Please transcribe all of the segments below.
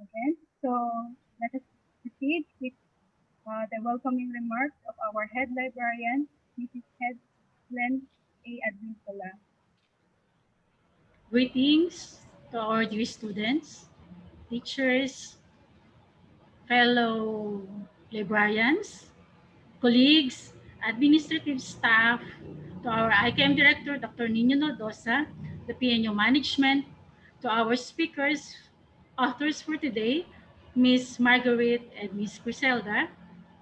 again. So let us proceed with the welcoming remarks of our head librarian, Mrs. Helen A. Advincola. Greetings to our dear students, teachers, fellow librarians, colleagues, administrative staff, to our IKM Director, Dr. Nino Nodosa, the PNU Management, to our speakers, authors for today, Ms. Marguerite and Ms. Criselda.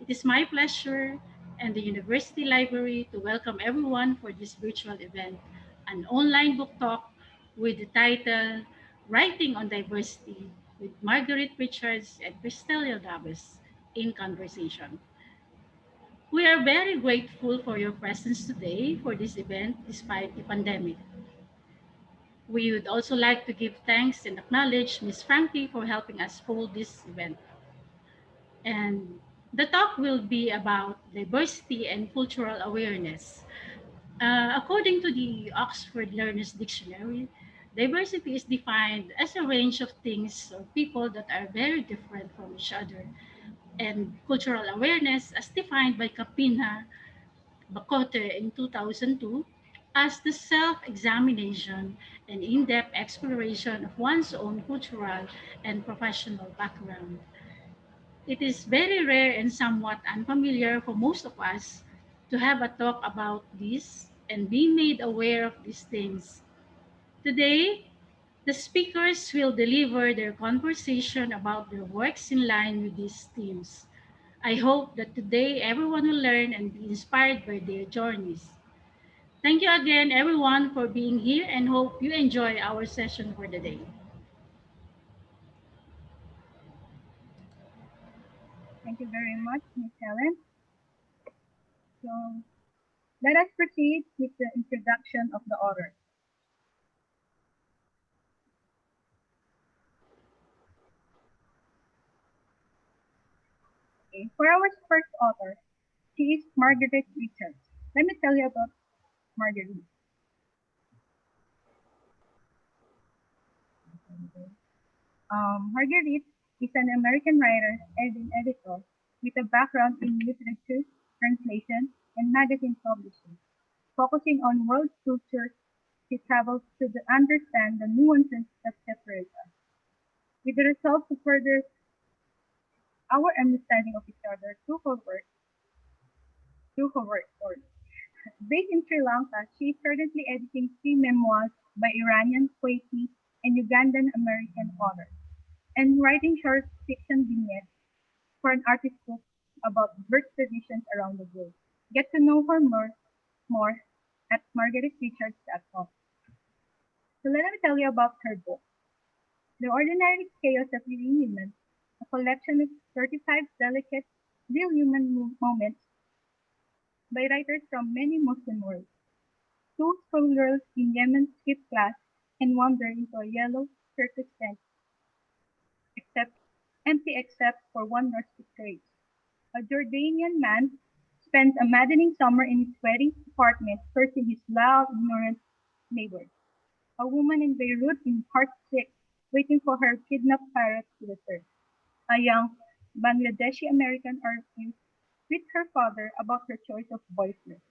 It is my pleasure and the University Library to welcome everyone for this virtual event, an online book talk with the title Writing on Diversity with Marguerite Richards and Criselda Yabes in Conversation. We are very grateful for your presence today for this event despite the pandemic. We would also like to give thanks and acknowledge Ms. Frankie for helping us hold this event. And the talk will be about diversity and cultural awareness. According to the Oxford Learners Dictionary, diversity is defined as a range of things or people that are very different from each other. And cultural awareness, as defined by Kapina Bakote in 2002, as the self-examination and in-depth exploration of one's own cultural and professional background. It is very rare and somewhat unfamiliar for most of us to have a talk about this and be made aware of these things. Today, the speakers will deliver their conversation about their works in line with these themes. I hope that today everyone will learn and be inspired by their journeys. Thank you again, everyone, for being here and hope you enjoy our session for the day. Thank you very much, Ms. Helen. So let us proceed with the introduction of the author. Okay. For our first author, she is Marguerite Richards. Let me tell you about Marguerite. Marguerite is an American writer and editor with a background in literature, translation, and magazine publishing. Focusing on world culture, she travels to understand the nuances that separate us, with the result to further our understanding of each other through her work. Based in Sri Lanka, she is currently editing three memoirs by Iranian, Kuwaiti, and Ugandan American authors, and writing short fiction vignettes for an artist book about birth traditions around the world. Get to know her more at margueriterichards.com. So let me tell you about her book, The Ordinary Chaos of Living Human, a collection of 35 delicate, real human moments by writers from many Muslim worlds. Two schoolgirls in Yemen skip class and wander into a yellow circus tent, except empty except for one rustic crate. A Jordanian man spends a maddening summer in his sweaty apartment cursing his loud, ignorant neighbors. A woman in Beirut in heartsick, waiting for her kidnapped parrot to return. A young Bangladeshi American argues with her father about her choice of boyfriend.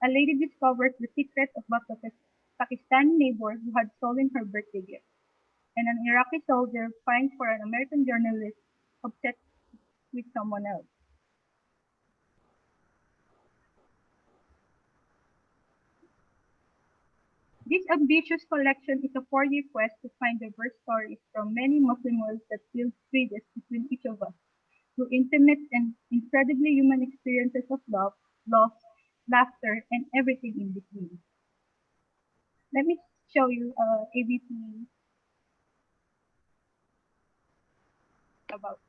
A lady discovers the secret about the Pakistani neighbor who had stolen her birthday gift. And an Iraqi soldier finds for an American journalist obsessed with someone else. This ambitious collection is a 4-year quest to find diverse stories from many Muslim worlds that build bridges between each of us through intimate and incredibly human experiences of love, loss, laughter, and everything in between. Let me show you ABP about.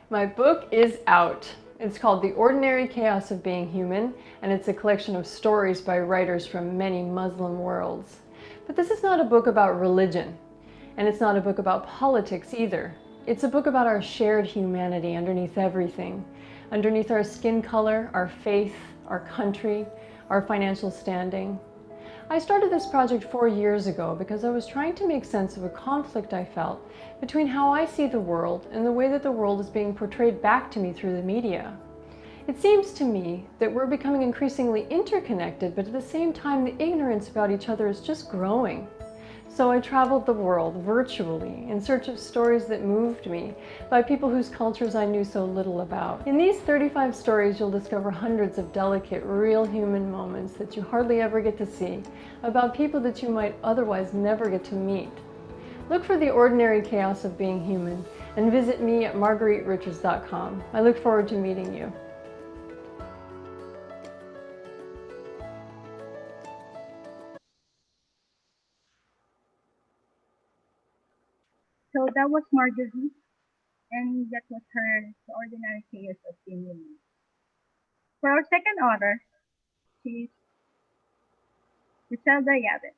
My book is out. It's called The Ordinary Chaos of Being Human, and it's a collection of stories by writers from many Muslim worlds. But this is not a book about religion, and it's not a book about politics either. It's a book about our shared humanity underneath everything. underneath our skin color, our faith, our country, our financial standing. I started this project 4 years ago because I was trying to make sense of a conflict I felt between how I see the world and the way that the world is being portrayed back to me through the media. It seems to me that we're becoming increasingly interconnected, but at the same time, the ignorance about each other is just growing. So I traveled the world virtually in search of stories that moved me by people whose cultures I knew so little about. In these 35 stories, you'll discover hundreds of delicate, real human moments that you hardly ever get to see about people that you might otherwise never get to meet. Look for the ordinary chaos of being human and visit me at margueriterichards.com. I look forward to meeting you. So that was Marguerite, and that was her The Ordinary Chaos of Being Human. For our second author, she's Criselda Yabes.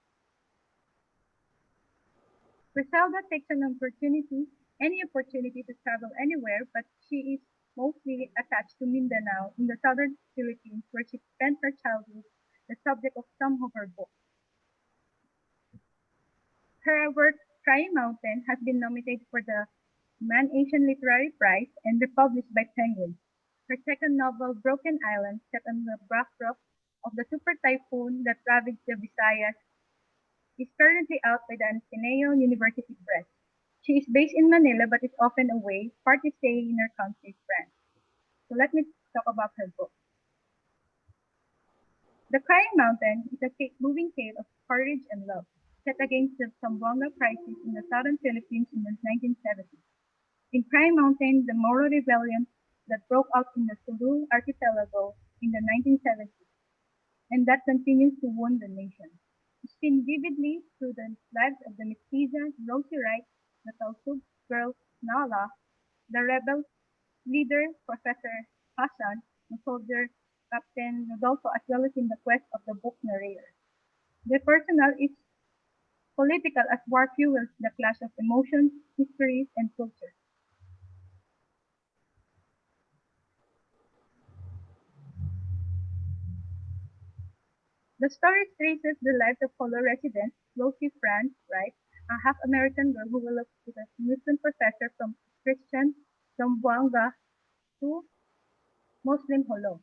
Criselda takes any opportunity to travel anywhere, but she is mostly attached to Mindanao in the southern Philippines, where she spent her childhood, the subject of some of her books. Her work, Crying Mountain, has been nominated for the Man Asian Literary Prize and republished by Penguin. Her second novel, Broken Island, set on the backdrop of the super typhoon that ravaged the Visayas, is currently out by the Ateneo University Press. She is based in Manila but is often away, partly staying in her country, France. So let me talk about her book. The Crying Mountain is a moving tale of courage and love, set against the Zamboanga crisis in the southern Philippines in the 1970s. In Crying Mountain, the Moro rebellion that broke out in the Sulu archipelago in the 1970s, and that continues to wound the nation. Seen vividly through the lives of the Mestiza, Rosie Wright, the Tausug girl, Nala, the rebel leader, Professor Hassan, the soldier, Captain Rodolfo, as well as in the quest of the book narrator. The personal is political as war fuels the clash of emotions, histories, and culture. The story traces the lives of fellow residents, Rosie France Wright, a half-American girl who will look to the Muslim professor from Christian Zamboanga to Muslim Holo,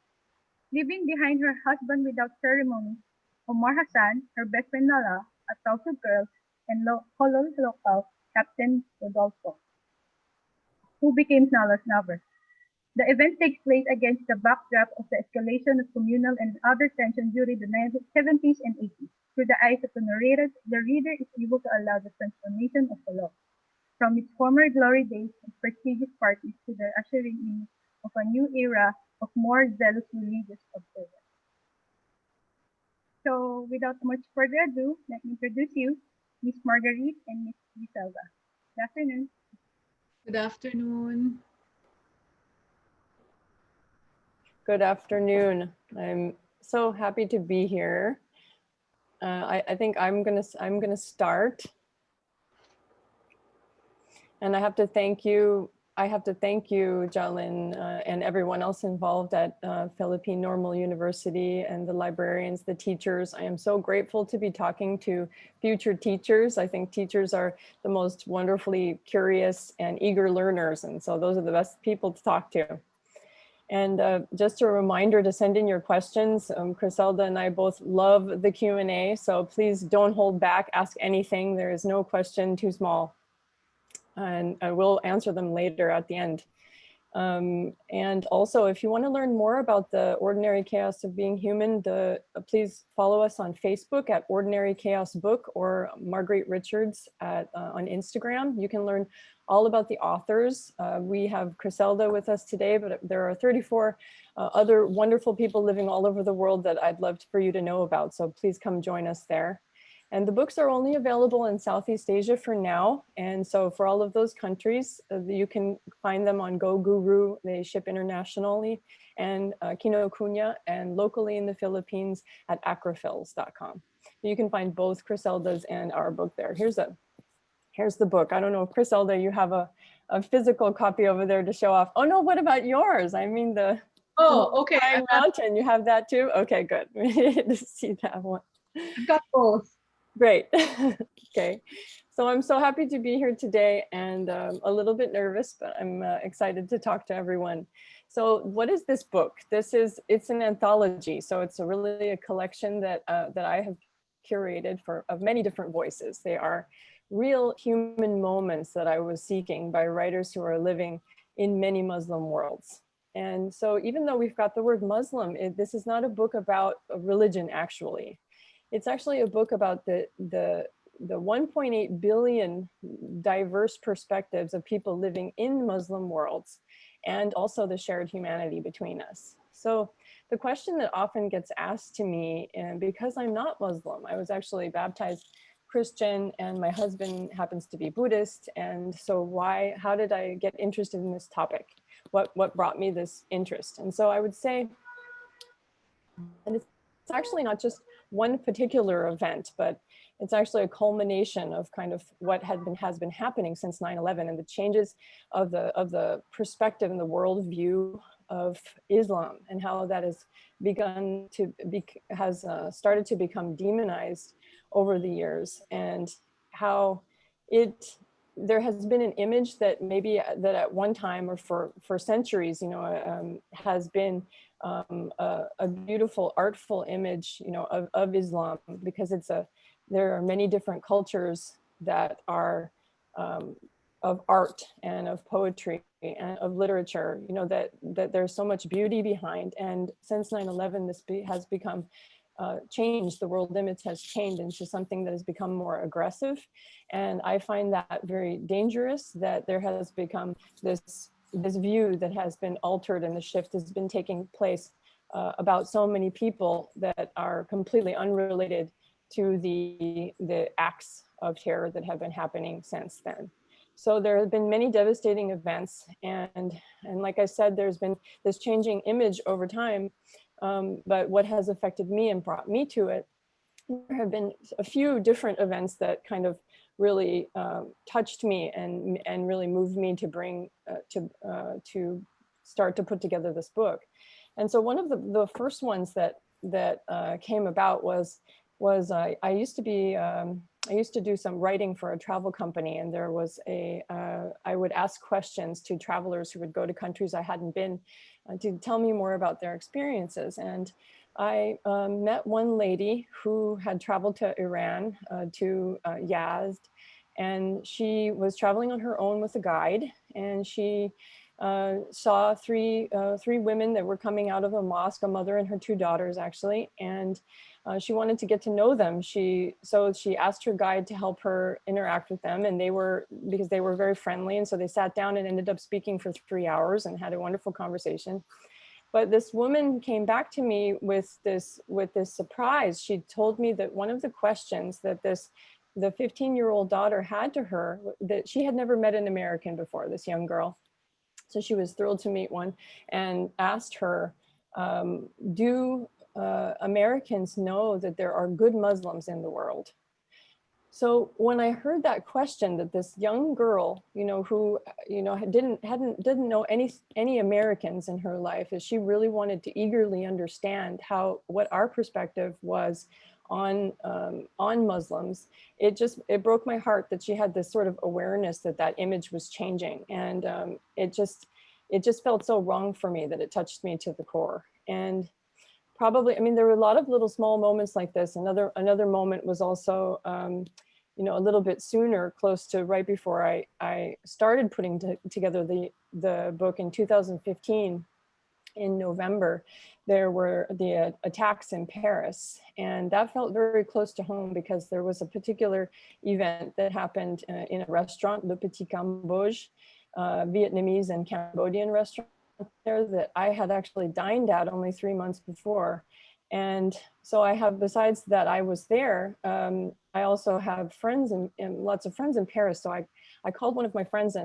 leaving behind her husband without ceremony, Omar Hassan, her best friend Nala, a Tausug girl, and Holo's local Captain Rodolfo, who became Nala's lover. The event takes place against the backdrop of the escalation of communal and other tension during the 70s and 80s. Through the eyes of the narrator, the reader is able to allow the transformation of the law, from its former glory days of prestigious parties to the ushering in of a new era of more zealous religious observance. So, without much further ado, let me introduce you, Miss Marguerite and Miss Giselda. Good afternoon. Good afternoon. Good afternoon. I'm so happy to be here. I think I'm gonna start, and I have to thank you. Jalin, and everyone else involved at Philippine Normal University, and the librarians, the teachers. I am so grateful to be talking to future teachers. I think teachers are the most wonderfully curious and eager learners, and so those are the best people to talk to. And just a reminder to send in your questions. Criselda and I both love the Q&A, so please don't hold back, ask anything. There is no question too small. And I will answer them later at the end. And also, if you want to learn more about the ordinary chaos of being human, please follow us on Facebook at Ordinary Chaos Book, or Marguerite Richards on Instagram. You can learn all about the authors. We have Criselda with us today, but there are 34 other wonderful people living all over the world that I'd love for you to know about. So please come join us there. And the books are only available in Southeast Asia for now. And so for all of those countries, you can find them on Go Guru. They ship internationally, and Kinokuniya, and locally in the Philippines at acrophils.com. You can find both Criselda's and our book there. Here's the book. I don't know, Criselda, you have a physical copy over there to show off. Oh no, what about yours? I mean the Oh, okay. Pine Mountain, you have that too? Okay, good. We need to see that one. I've got both. Great. Okay. So I'm so happy to be here today and a little bit nervous, but I'm excited to talk to everyone. So what is this book? It's an anthology. So it's really a collection that I have curated of many different voices. They are real human moments that I was seeking by writers who are living in many Muslim worlds. And so even though we've got the word Muslim, this is not a book about religion actually. It's actually a book about the 1.8 billion diverse perspectives of people living in Muslim worlds and also the shared humanity between us. So the question that often gets asked to me, and because I'm not Muslim, I was actually baptized Christian and my husband happens to be Buddhist. And so how did I get interested in this topic? What brought me this interest? And so I would say, and it's actually not just one particular event, but it's actually a culmination of kind of what has been happening since 9/11 and the changes of the perspective and the worldview of Islam and how that has started to become demonized over the years, and how there has been an image that maybe that at one time or for centuries, has been a beautiful, artful image, of Islam, because there are many different cultures that are of art and of poetry and of literature, that there's so much beauty behind. And since 9/11, this has become changed. The world image has changed into something that has become more aggressive. And I find that very dangerous, that there has become this view that has been altered, and the shift has been taking place about so many people that are completely unrelated to the acts of terror that have been happening since then. So there have been many devastating events, and like I said, there's been this changing image over time. But what has affected me and brought me to it, there have been a few different events that kind of really touched me and really moved me to bring to start to put together this book. And so one of the first ones that came about was I used to do some writing for a travel company, and there was I would ask questions to travelers who would go to countries I hadn't been to tell me more about their experiences. And I met one lady who had traveled to Iran, to Yazd, and she was traveling on her own with a guide, and she saw three women that were coming out of a mosque, a mother and her two daughters actually, and she wanted to get to know them. So she asked her guide to help her interact with them, and because they were very friendly, and so they sat down and ended up speaking for 3 hours and had a wonderful conversation. But this woman came back to me with this surprise. She told me that one of the questions that the 15-year-old daughter had to her, that she had never met an American before, this young girl. So she was thrilled to meet one, and asked her, do Americans know that there are good Muslims in the world? So when I heard that question, that this young girl, who, didn't know any Americans in her life, as she really wanted to eagerly understand what our perspective was on Muslims, it broke my heart that she had this sort of awareness that image was changing. And it just felt so wrong for me that it touched me to the core. And probably, there were a lot of little small moments like this. Another moment was also, a little bit sooner, close to right before I started putting together the book in 2015. In November, there were the attacks in Paris, and that felt very close to home, because there was a particular event that happened in a restaurant, Le Petit Cambodge, Vietnamese and Cambodian restaurant there, that I had actually dined at only 3 months before. And so I have, besides that I was there, I also have friends and lots of friends in Paris. So I called one of my friends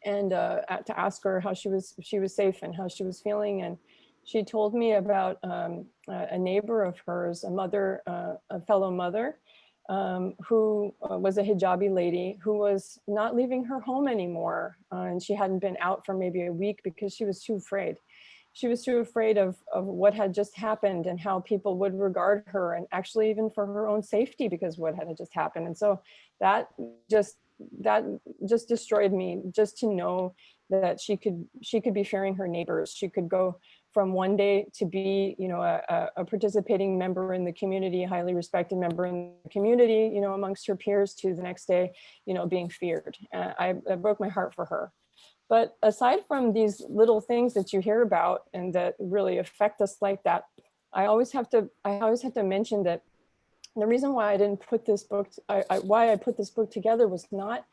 and to ask her how she was safe and how she was feeling. And she told me about a neighbor of hers, a fellow mother, who was a hijabi lady who was not leaving her home anymore. And she hadn't been out for maybe a week because she was too afraid. She was too afraid of what had just happened and how people would regard her, and actually even for her own safety because what had just happened. And so that just that just destroyed me, just to know that she could be fearing her neighbors. She could go from one day to be, you know, a participating member in the community, a highly respected member in the community, you know, amongst her peers, to the next day, you know, being feared. It broke my heart for her. But aside from these little things that you hear about and that really affect us like that, I always have to mention that the reason why I didn't put this book, why I put this book together was not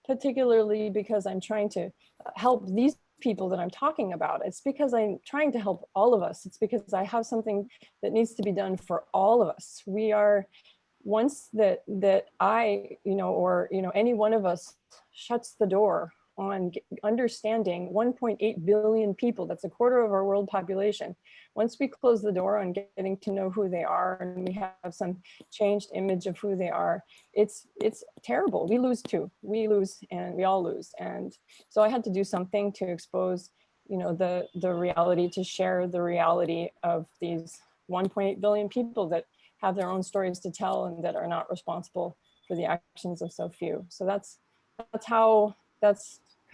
particularly because I'm trying to help these people that I'm talking about. It's because I'm trying to help all of us. It's because I have something that needs to be done for all of us. We are, once that I, you know, or, you know, any one of us shuts the door on understanding 1.8 billion people, that's a quarter of our world population. Once we close the door on getting to know who they are and we have some changed image of who they are, it's terrible. We lose too. We lose, and we all lose. And so I had to do something to expose, you know, the reality, to share the reality of these 1.8 billion people that have their own stories to tell and that are not responsible for the actions of so few. So that's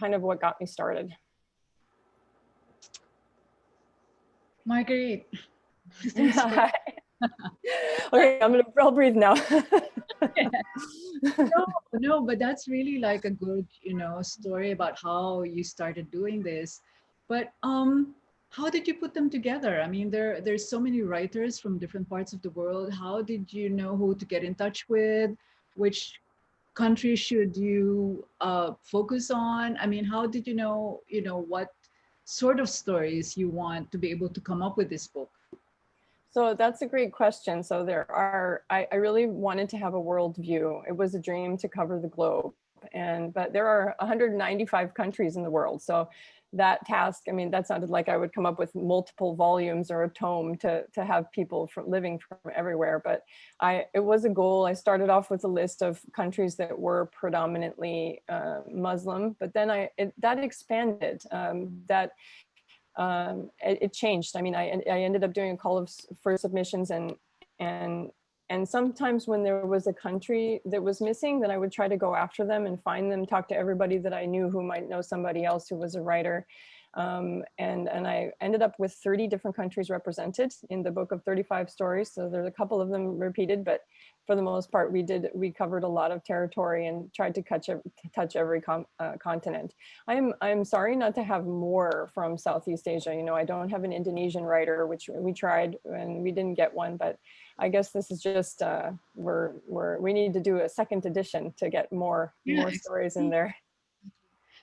kind of what got me started. Marguerite, thanks for Okay, I'll breathe now. no, but that's really like a good, you know, story about how you started doing this. But how did you put them together? I mean, there's so many writers from different parts of the world. How did you know who to get in touch with? Which country should you focus on? I mean, how did you know, what sort of stories you want to be able to come up with this book? So that's a great question. So I really wanted to have a world view. It was a dream to cover the globe. But there are 195 countries in the world. So that task, I mean, that sounded like I would come up with multiple volumes or a tome to have people living from everywhere. But it was a goal. I started off with a list of countries that were predominantly Muslim, but then that expanded. It changed. I mean, I ended up doing a call for submissions, and sometimes when there was a country that was missing, then I would try to go after them and find them, talk to everybody that I knew who might know somebody else who was a writer. And I ended up with 30 different countries represented in the book of 35 stories. So there's a couple of them repeated, but for the most part, we covered a lot of territory and tried to touch every continent. I'm sorry not to have more from Southeast Asia. You know, I don't have an Indonesian writer, which we tried and we didn't get one, but I guess this is just, we need to do a second edition to get more stories in there.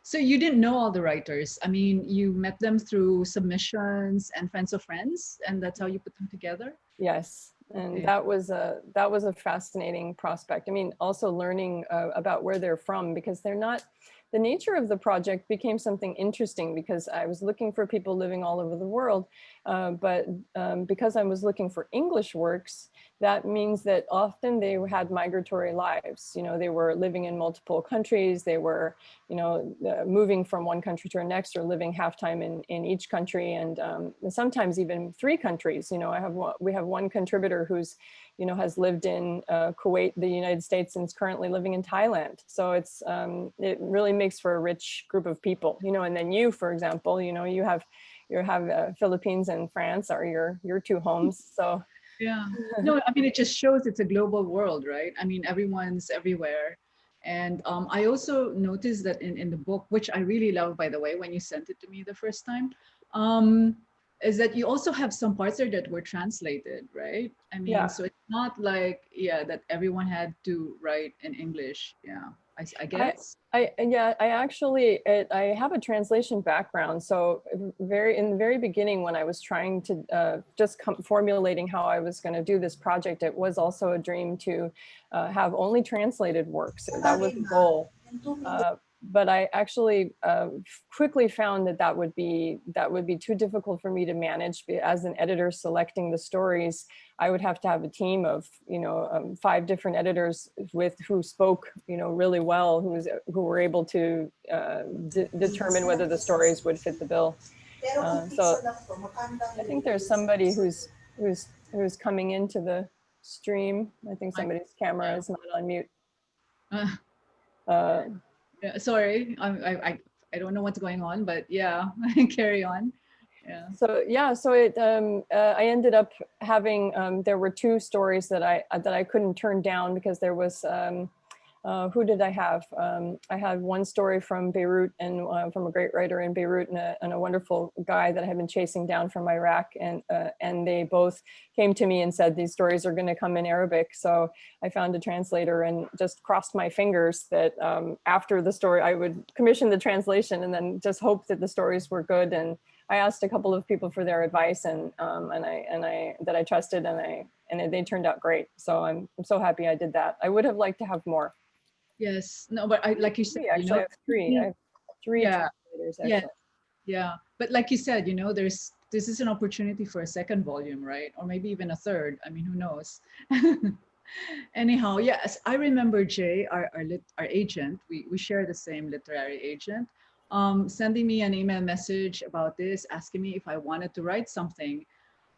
So you didn't know all the writers. I mean, you met them through submissions and friends of friends, and that's how you put them together? Yes. And Okay. that was a fascinating prospect. I mean, also learning about where they're from, because the nature of the project became something interesting because I was looking for people living all over the world. But because I was looking for English works, that means that often they had migratory lives. You know, they were living in multiple countries. They were, you know, moving from one country to the next, or living half time in each country, and sometimes even 3 countries. You know, we have one contributor who's, you know, has lived in Kuwait, the United States, and is currently living in Thailand. So it really makes for a rich group of people. You know, and then you, for example, you know, you have Philippines and France are your 2 homes. So Yeah. No, I mean, it just shows it's a global world, right? I mean, everyone's everywhere. And I also noticed that in the book, which I really love, by the way, when you sent it to me the first time, um, is that you also have some parts there that were translated, right? I mean, yeah. so it's not like, yeah, that everyone had to write in English. Yeah, I I, guess. I have a translation background. So in the very beginning, when I was trying to formulating how I was going to do this project, it was also a dream to have only translated works. That was the goal. but I actually quickly found that that would be too difficult for me to manage. As an editor selecting the stories, I would have to have a team of 5 different editors who spoke really well, who were able to determine whether the stories would fit the bill. So I think there's somebody who's coming into the stream. I think somebody's camera is not on mute. Uh, yeah, sorry, I don't know what's going on, but yeah, carry on. Yeah. So it I ended up having there were 2 stories that I couldn't turn down because there was who did I have? I had one story from Beirut and from a great writer in Beirut and a wonderful guy that I had been chasing down from Iraq, and they both came to me and said these stories are going to come in Arabic. So I found a translator and just crossed my fingers that after the story I would commission the translation and then just hope that the stories were good. And I asked a couple of people for their advice and that I trusted, and they turned out great. So I'm so happy I did that. I would have liked to have more. Yes. No, but like you said, Actually, I have 3. I have 3 yeah, translators, yeah, actually. yeah. But like you said, this is an opportunity for a second volume, right? Or maybe even a third. I mean, who knows? Anyhow, yes, I remember Jay, our agent. We share the same literary agent. Sending me an email message about this, asking me if I wanted to write something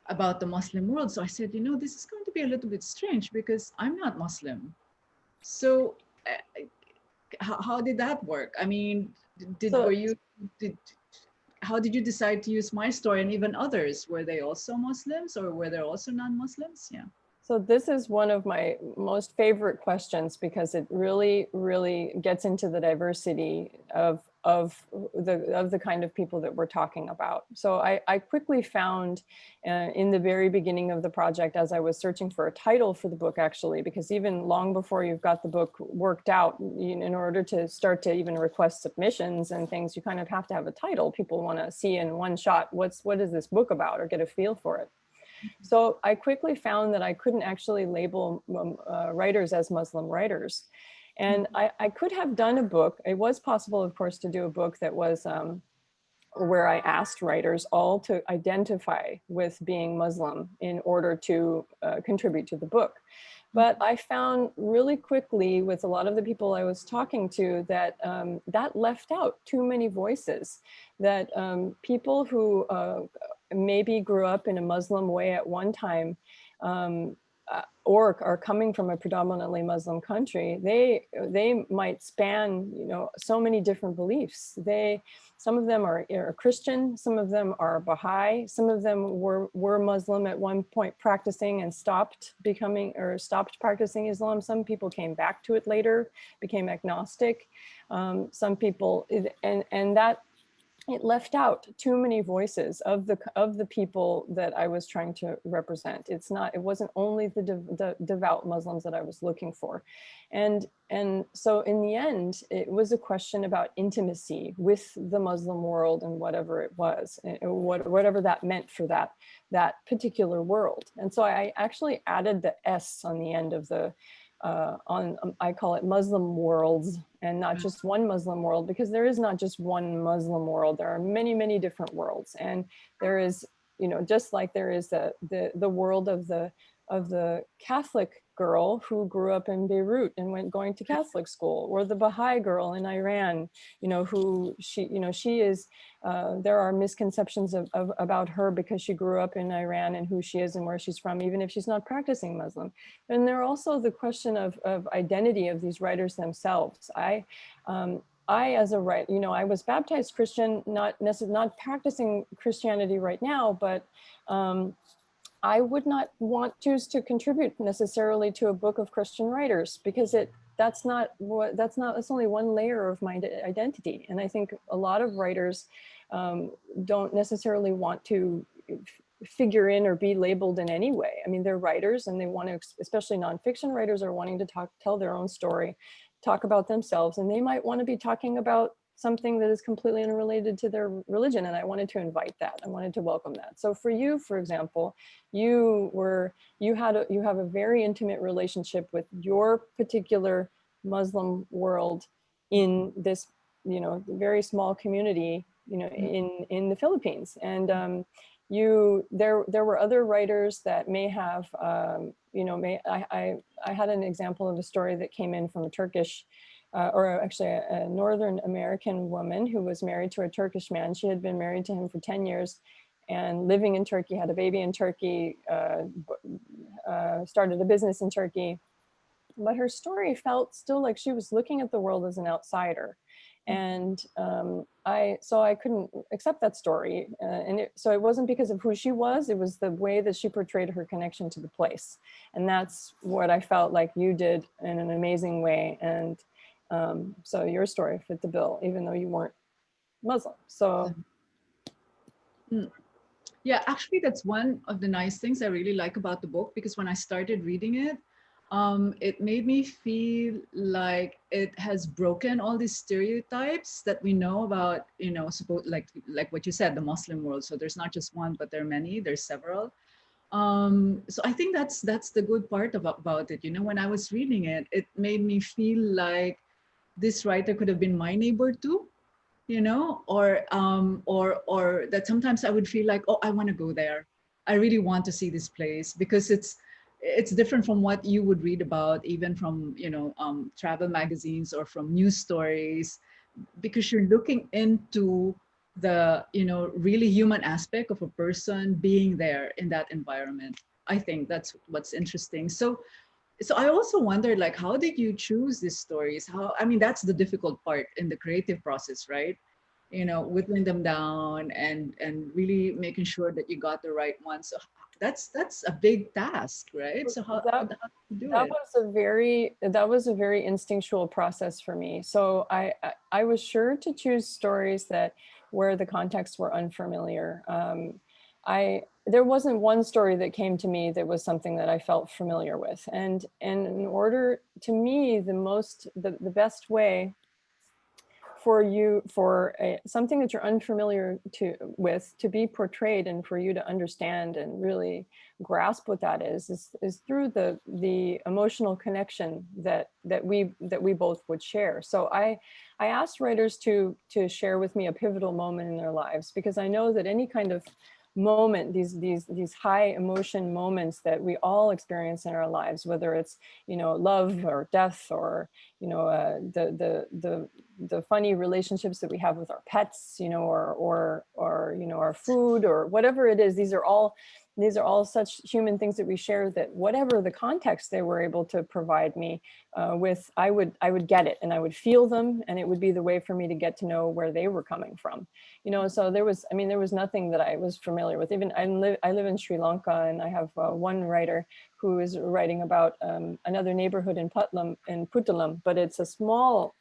about the Muslim world. So I said, this is going to be a little bit strange because I'm not Muslim. So how did that work? I mean, how did you decide to use my story and even others? Were they also Muslims or were there also non-Muslims? Yeah. So this is one of my most favorite questions because it really, really gets into the diversity of the kind of people that we're talking about. So I quickly found in the very beginning of the project, as I was searching for a title for the book, actually, because even long before you've got the book worked out, in order to start to even request submissions and things, you kind of have to have a title. People want to see in one shot, what is this book about, or get a feel for it. So I quickly found that I couldn't actually label writers as Muslim writers. And I could have done a book. It was possible, of course, to do a book that was where I asked writers all to identify with being Muslim in order to contribute to the book. But I found really quickly with a lot of the people I was talking to that that left out too many voices, that people who maybe grew up in a Muslim way at one time or are coming from a predominantly Muslim country, they might span so many different beliefs. Some of them are Christian, some of them are Baha'i, some of them were Muslim at one point practicing and stopped practicing Islam. Some people came back to it later, became agnostic. Some people, and that it left out too many voices of the people that I was trying to represent. It wasn't only the devout Muslims that I was looking for. And so in the end, it was a question about intimacy with the Muslim world and whatever it was, whatever that meant for that particular world. And so I actually added the S on the end of the I call it Muslim worlds, and not just one Muslim world, because there is not just one Muslim world. There are many, many different worlds. And there is, just like there is the world of the Catholic girl who grew up in Beirut and going to Catholic school, or the Baha'i girl in Iran, who she is, there are misconceptions about her because she grew up in Iran and who she is and where she's from, even if she's not practicing Muslim. And there are also the question of identity of these writers themselves. I, as a writer, I was baptized Christian, not practicing Christianity right now, but I would not choose to contribute necessarily to a book of Christian writers, because that's only one layer of my identity. And I think a lot of writers don't necessarily want to figure in or be labeled in any way. I mean, they're writers and they want to, especially nonfiction writers, are wanting to tell their own story, talk about themselves, and they might want to be talking about something that is completely unrelated to their religion. And I wanted to invite that. I wanted to welcome that. So for you, for example, you have a very intimate relationship with your particular Muslim world in this you know, very small community, you know, in the Philippines. And there were other writers that may have, you know, I had an example of a story that came in from a Turkish, or actually a Northern American woman who was married to a Turkish man. She had been married to him for 10 years and living in Turkey, had a baby in Turkey, started a business in Turkey. But her story felt still like she was looking at the world as an outsider. And so I couldn't accept that story. So it wasn't because of who she was, it was the way that she portrayed her connection to the place. And that's what I felt like you did in an amazing way. And so your story fit the bill, even though you weren't Muslim. So yeah, actually, that's one of the nice things I really like about the book, because when I started reading it, it made me feel like it has broken all these stereotypes that we know about, you know, like what you said, the Muslim world. So there's not just one, but there are many, there's several. So I think that's the good part about it. You know, when I was reading it, it made me feel like this writer could have been my neighbor too, you know, or that sometimes I would feel like, oh, I want to go there. I really want to see this place, because it's different from what you would read about, even from, you know, travel magazines or from news stories, because you're looking into the, you know, really human aspect of a person being there in that environment. I think that's what's interesting. So I also wondered, like, how did you choose these stories? How, I mean, that's the difficult part in the creative process, right? You know, whittling them down and really making sure that you got the right one. So that's a big task, right? So how do you do it? that was a very instinctual process for me. So I was sure to choose stories that where the contexts were unfamiliar. There wasn't one story that came to me that was something that I felt familiar with. And in order, to me, the best way for something that you're unfamiliar with to be portrayed, and for you to understand and really grasp what that is through the emotional connection that we both would share. So I asked writers to share with me a pivotal moment in their lives, because I know that any kind of moment, these high emotion moments that we all experience in our lives, whether it's, you know, love or death, or, you know, the funny relationships that we have with our pets, you know, or you know, our food, or whatever it is, these are all such human things that we share, that whatever the context they were able to provide me with, I would get it, and I would feel them, and it would be the way for me to get to know where they were coming from, you know. So there was nothing that I was familiar with. Even I live in Sri Lanka, and I have one writer who is writing about another neighborhood in Puttalam, but it's a small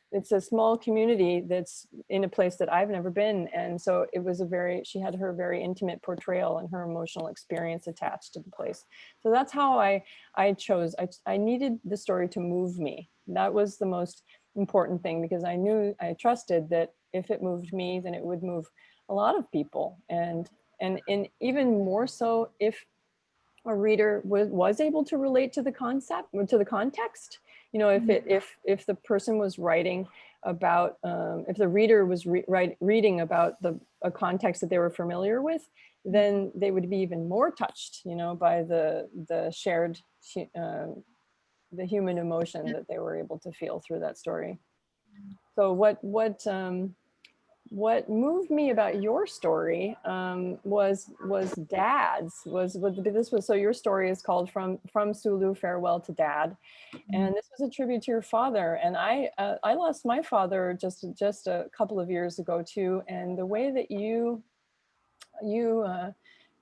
community that's in a place that I've never been. And so it was she had her very intimate portrayal and her emotional experience attached to the place. So that's how I chose. I needed the story to move me. That was the most important thing, because I trusted that if it moved me, then it would move a lot of people. And even more so if a reader was able to relate to the concept, or to the context. You know, if the person was writing about, if the reader was reading about a context that they were familiar with, then they would be even more touched, you know, by the shared, the human emotion that they were able to feel through that story. So what moved me about your story was Dad's. So your story is called From Sulu, Farewell to Dad, and this was a tribute to your father. And I lost my father just a couple of years ago too. And the way that you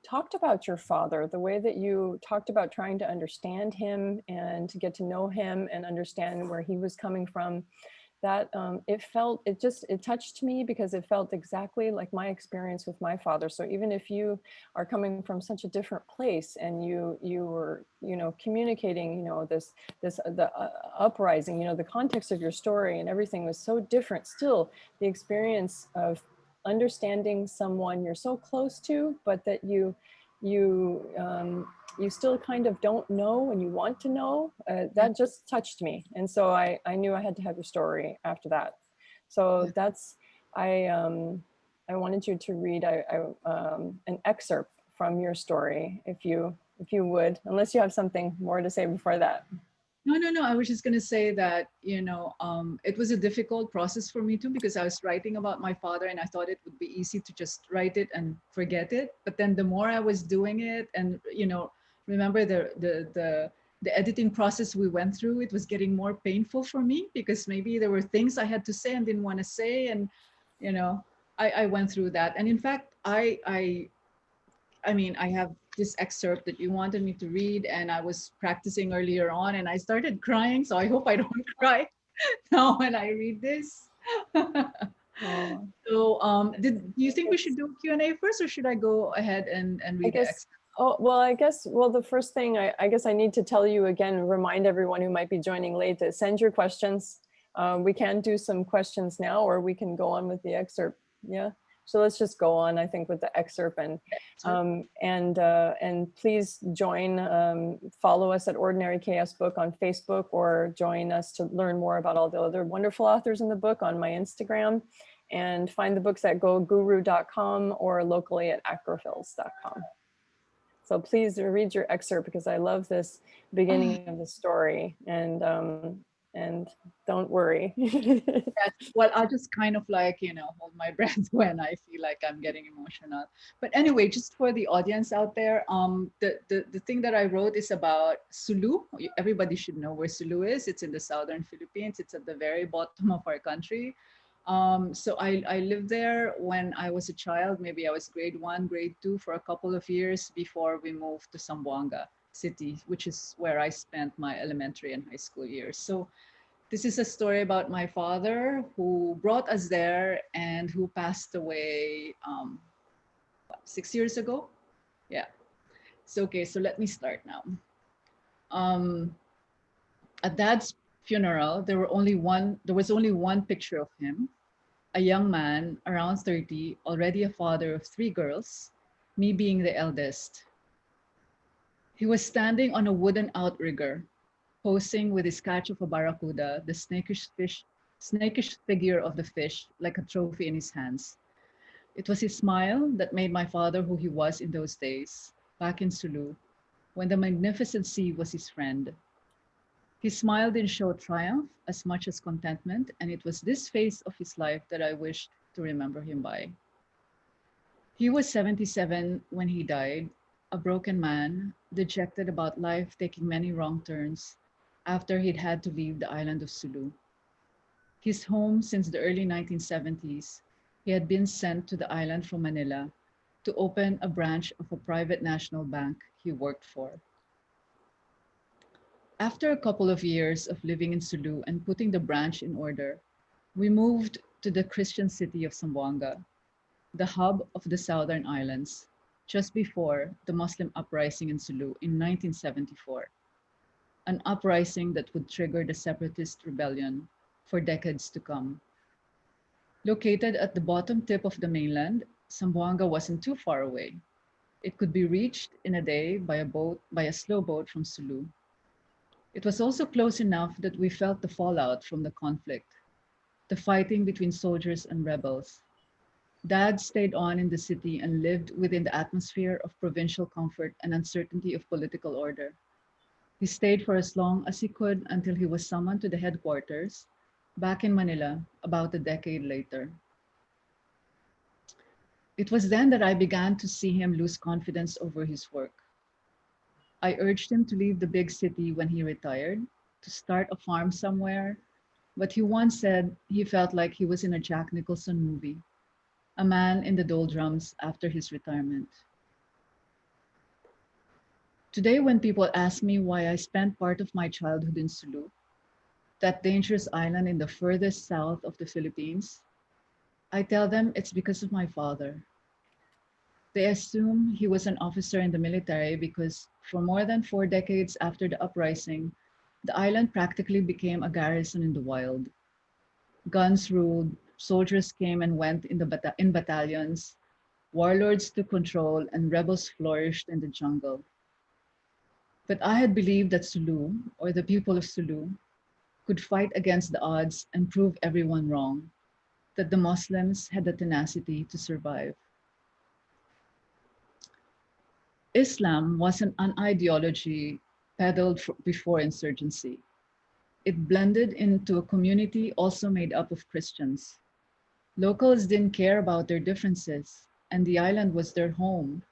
talked about your father, the way that you talked about trying to understand him and to get to know him and understand where he was coming from, that it touched me, because it felt exactly like my experience with my father. So even if you are coming from such a different place, and you were, you know, communicating, you know, the uprising, you know, the context of your story and everything was so different, still the experience of understanding someone you're so close to, but that you still kind of don't know and you want to know, that just touched me. And so I knew I had to have your story after that. So that's, I wanted you to read an excerpt from your story, if you would, unless you have something more to say before that. No. I was just going to say that, it was a difficult process for me too, because I was writing about my father and I thought it would be easy to just write it and forget it. But then the more I was doing it and, remember the editing process we went through, it was getting more painful for me because maybe there were things I had to say and didn't want to say. And, you know, I went through that. And in fact, I mean, I have this excerpt that you wanted me to read, and I was practicing earlier on, and I started crying. So I hope I don't cry now when I read this. Oh, So, do you think we should do Q&A first, or should I go ahead and I read the guess, excerpt? well, the first thing I guess I need to tell you again, remind everyone who might be joining late to send your questions. We can do some questions now, or we can go on with the excerpt. Yeah. So let's just go on, I think, with the excerpt, and please join, follow us at Ordinary Chaos Book on Facebook, or join us to learn more about all the other wonderful authors in the book on my Instagram, and find the books at goguru.com or locally at acrophils.com. So please read your excerpt, because I love this beginning of the story, and don't worry. Yes. Well, I'll just kind of like, hold my breath when I feel like I'm getting emotional. But anyway, just for the audience out there, the thing that I wrote is about Sulu. Everybody should know where Sulu is. It's in the southern Philippines. It's at the very bottom of our country. So I lived there when I was a child. Maybe I was grade 1, grade 2 for a couple of years before we moved to Zamboanga City, which is where I spent my elementary and high school years. So this is a story about my father who brought us there and who passed away 6 years ago. Yeah. So okay, so let me start now. Um, at Dad's funeral, there was only one picture of him, a young man around 30, already a father of 3 girls, me being the eldest. He was standing on a wooden outrigger, posing with his catch of a barracuda, the snakish figure of the fish, like a trophy in his hands. It was his smile that made my father who he was in those days, back in Sulu, when the magnificent sea was his friend. His smile didn't show triumph as much as contentment, and it was this phase of his life that I wished to remember him by. He was 77 when he died, a broken man, dejected about life taking many wrong turns after he'd had to leave the island of Sulu. His home since the early 1970s, he had been sent to the island from Manila to open a branch of a private national bank he worked for. After a couple of years of living in Sulu and putting the branch in order, we moved to the Christian city of Zamboanga, the hub of the Southern Islands, just before the Muslim uprising in Sulu in 1974, an uprising that would trigger the separatist rebellion for decades to come. Located at the bottom tip of the mainland, Zamboanga wasn't too far away. It could be reached in a day by a slow boat from Sulu. It was also close enough that we felt the fallout from the conflict, the fighting between soldiers and rebels. Dad stayed on in the city and lived within the atmosphere of provincial comfort and uncertainty of political order. He stayed for as long as he could until he was summoned to the headquarters, back in Manila, about a decade later. It was then that I began to see him lose confidence over his work. I urged him to leave the big city when he retired, to start a farm somewhere, but he once said he felt like he was in a Jack Nicholson movie, a man in the doldrums after his retirement. Today, when people ask me why I spent part of my childhood in Sulu, that dangerous island in the furthest south of the Philippines, I tell them it's because of my father. They assume he was an officer in the military because for more than 4 decades after the uprising, the island practically became a garrison in the wild. Guns ruled, soldiers came and went in battalions, warlords took control, and rebels flourished in the jungle. But I had believed that Sulu, or the people of Sulu, could fight against the odds and prove everyone wrong. that the Muslims had the tenacity to survive. Islam wasn't an ideology peddled before insurgency. It blended into a community also made up of Christians. Locals didn't care about their differences, and the island was their home.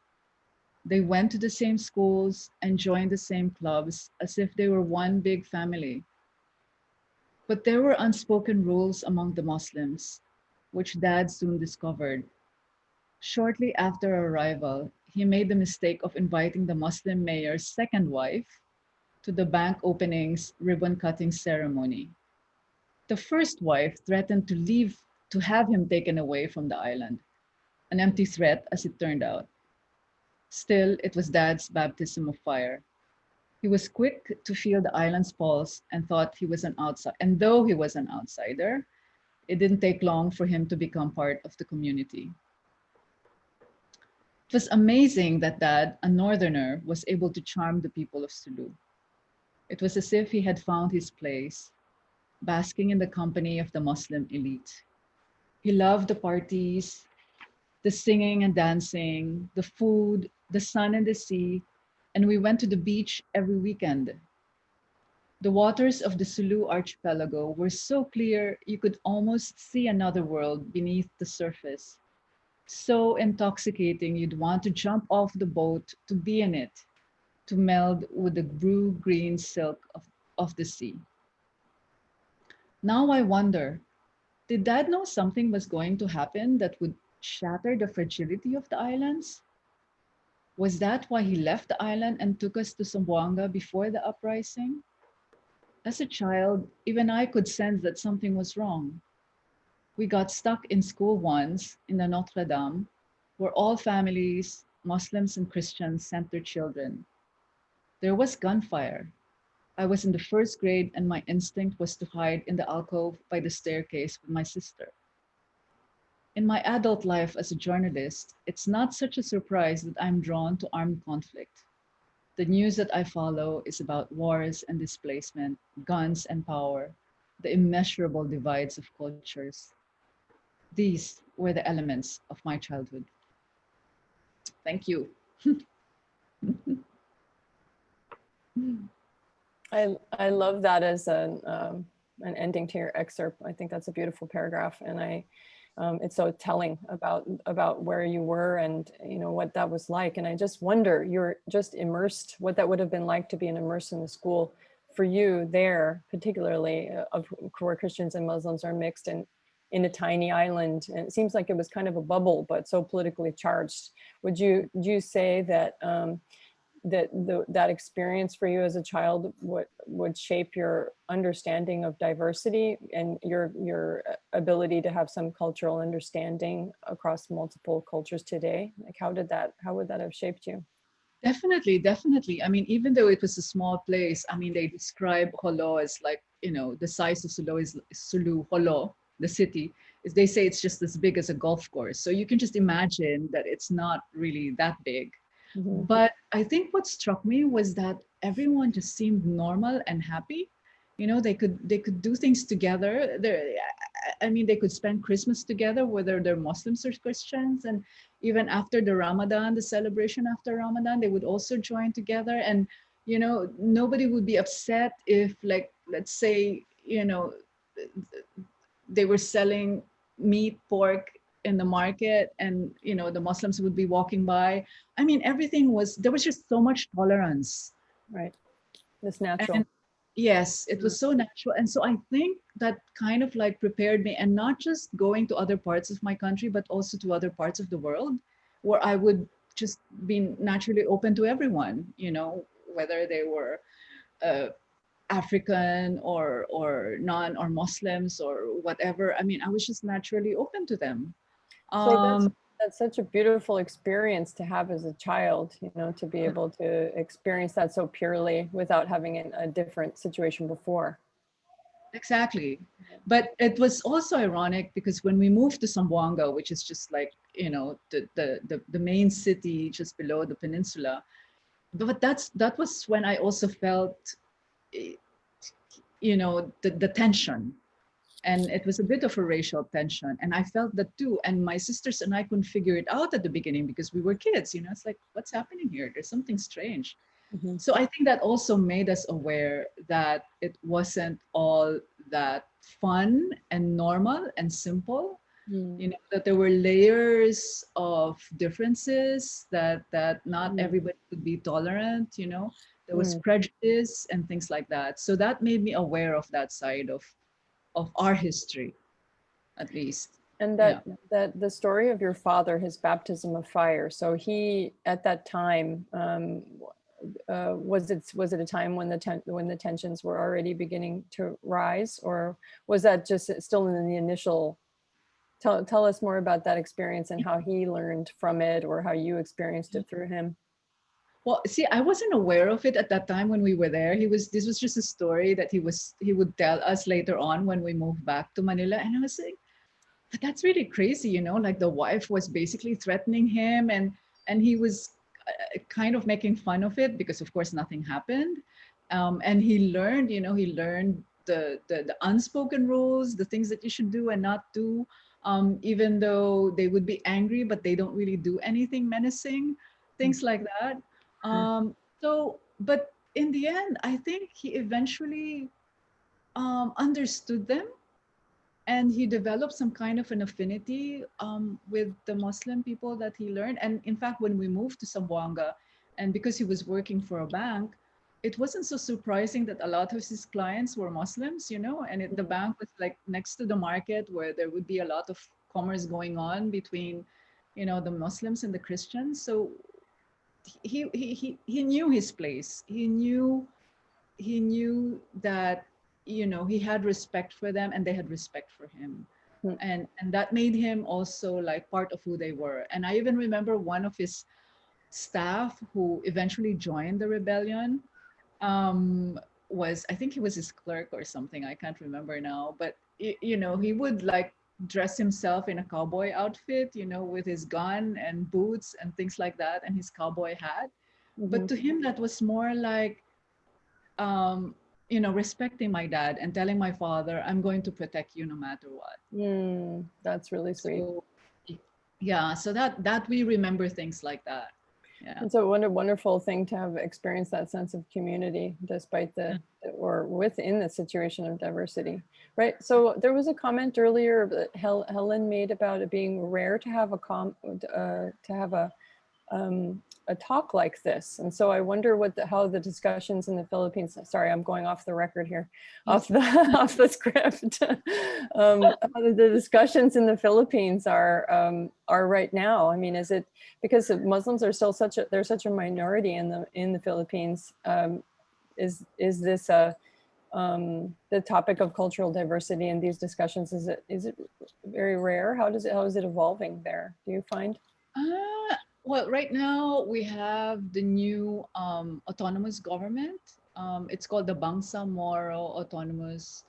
They went to the same schools and joined the same clubs as if they were one big family. But there were unspoken rules among the Muslims, which Dad soon discovered. Shortly after our arrival, he made the mistake of inviting the Muslim mayor's second wife to the bank opening's ribbon cutting ceremony. The first wife threatened to have him taken away from the island, an empty threat as it turned out. Still, it was Dad's baptism of fire. He was quick to feel the island's pulse and thought he was an outsider. And though he was an outsider, it didn't take long for him to become part of the community. It was amazing that Dad, a northerner, was able to charm the people of Sulu. It was as if he had found his place, basking in the company of the Muslim elite. He loved the parties, the singing and dancing, the food, the sun and the sea, and we went to the beach every weekend. The waters of the Sulu archipelago were so clear you could almost see another world beneath the surface. So intoxicating you'd want to jump off the boat to be in it, to meld with the blue green silk of the sea. Now I wonder, did Dad know something was going to happen that would shatter the fragility of the islands? Was that why he left the island and took us to Zamboanga before the uprising? As a child, even I could sense that something was wrong. We got stuck in school once in the Notre Dame, where all families, Muslims and Christians, sent their children. There was gunfire. I was in the first grade and my instinct was to hide in the alcove by the staircase with my sister. In my adult life as a journalist, it's not such a surprise that I'm drawn to armed conflict. The news that I follow is about wars and displacement, guns and power, the immeasurable divides of cultures. These were the elements of my childhood. Thank you. I love that as an ending to your excerpt. I think that's a beautiful paragraph, and it's so telling about where you were and what that was like. And I just wonder, you're just immersed, what that would have been like to be immersed in the school for you there, particularly of where Christians and Muslims are mixed and in a tiny island. And it seems like it was kind of a bubble, but so politically charged. Would you say that that experience for you as a child would shape your understanding of diversity and your ability to have some cultural understanding across multiple cultures today? Like how would that have shaped you? Definitely. I mean, even though it was a small place, I mean, they describe Holo as like, the size of Sulu, Holo, the city, is they say it's just as big as a golf course. So you can just imagine that it's not really that big. Mm-hmm. But I think what struck me was that everyone just seemed normal and happy. They could do things together. I mean, they could spend Christmas together, whether they're Muslims or Christians. And even after the Ramadan, the celebration after Ramadan, they would also join together. And, nobody would be upset if, like, let's say, they were selling meat, pork in the market and, the Muslims would be walking by. I mean, there was just so much tolerance. Right. It's natural. And yes, it was so natural. And so I think that kind of like prepared me, and not just going to other parts of my country, but also to other parts of the world where I would just be naturally open to everyone, whether they were African or non or Muslims or whatever. I mean, I was just naturally open to them. So that's such a beautiful experience to have as a child, to be able to experience that so purely without having a different situation before. Exactly. But it was also ironic because when we moved to Zamboanga, which is just like, the main city just below the peninsula, but that was when I also felt, the tension. And it was a bit of a racial tension. And I felt that too. And my sisters and I couldn't figure it out at the beginning because we were kids, you know, it's like, what's happening here? There's something strange. Mhm. So I think that also made us aware that it wasn't all that fun and normal and simple, Mm. you know, that there were layers of differences, that not Mm. everybody could be tolerant, you know, there was Mm. prejudice and things like that. So that made me aware of that side of our history, at least. And Yeah. that the story of your father, his baptism of fire. So he, at that time, was it a time when the tensions were already beginning to rise, or was that just still in the initial? Tell us more about that experience and how he learned from it, or how you experienced it through him. Well, see, I wasn't aware of it at that time when we were there. This was just a story that he would tell us later on when we moved back to Manila. And I was like, but that's really crazy, you know, like the wife was basically threatening him, and he was kind of making fun of it because of course nothing happened. And he learned, you know, he learned the unspoken rules, the things that you should do and not do, even though they would be angry, but they don't really do anything menacing, things like that. So, but in the end, I think he eventually understood them, and he developed some kind of an affinity with the Muslim people that he learned. And in fact, when we moved to Zamboanga, and because he was working for a bank, it wasn't so surprising that a lot of his clients were Muslims, you know, and the bank was like next to the market where there would be a lot of commerce going on between, you know, the Muslims and the Christians. So he knew his place. He knew that, you know, he had respect for them and they had respect for him, Mm. and that made him also like part of who they were. And I even remember one of his staff who eventually joined the rebellion, um was, I think he was his clerk or something, I can't remember now, but you know, he would like dress himself in a cowboy outfit, you know, with his gun and boots and things like that, and his cowboy hat. But Mhm. to him that was more like, um, you know, respecting my dad and telling my father, I'm going to protect you no matter what. Mm, that's really sweet. So, yeah, so that we remember things like that. Yeah. It's a wonderful thing to have experienced that sense of community despite or within the situation of diversity, right? So there was a comment earlier that Helen made about it being rare to have a talk like this. And so I wonder how the discussions in the Philippines, sorry, I'm going off the record here, off the, off the script, how the discussions in the Philippines are right now. I mean, is it because Muslims are still they're such a minority in the Philippines? Is this the topic of cultural diversity in these discussions? Is it very rare? How is it evolving there? Do you find? Uh, well, right now we have the new autonomous government. It's called the Bangsamoro Autonomous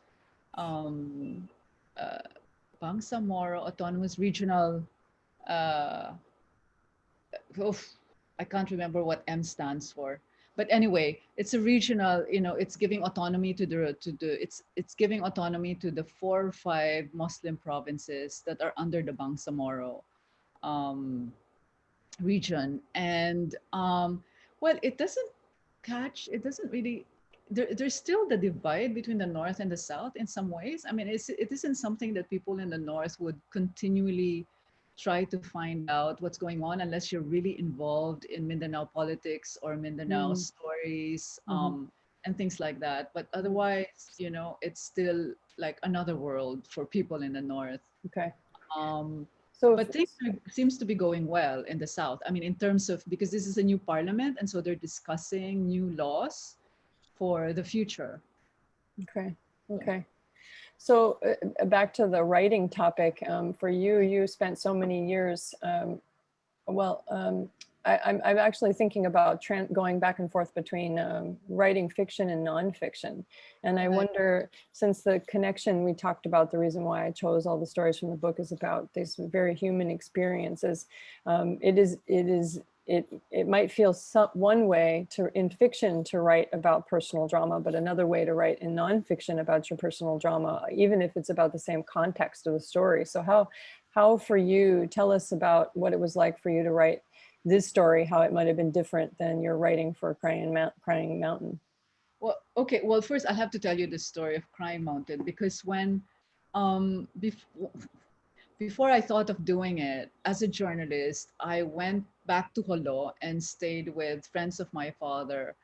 um, uh, Bangsamoro Autonomous Regional. Uh, oof, I can't remember what M stands for. But anyway, it's a regional, you know, it's giving autonomy it's giving autonomy to the 4 or 5 Muslim provinces that are under the Bangsamoro um, region. And well, it doesn't really, there's still the divide between the north and the south in some ways. I mean, it isn't something that people in the north would continually try to find out what's going on unless you're really involved in Mindanao politics or Mindanao Mm, stories, mhm, and things like that. But otherwise, you know, it's still like another world for people in the north. okay. um, So if, but things seems to be going well in the south. I mean, in terms of, because this is a new parliament, and so they're discussing new laws for the future. okay, So, okay. So back to the writing topic, for you, you spent so many years, well, I'm actually thinking about going back and forth between writing fiction and nonfiction. And I right. wonder, since the connection we talked about, the reason why I chose all the stories from the book is about these very human experiences. It is it might feel one way in fiction to write about personal drama, but another way to write in nonfiction about your personal drama, even if it's about the same context of the story. So how for you, tell us about what it was like for you to write this story, how it might have been different than your writing for Crying Mountain. Well, okay. Well, first I have to tell you the story of Crying Mountain, because when um, before, before I thought of doing it as a journalist, I went back to Holo and stayed with friends of my father,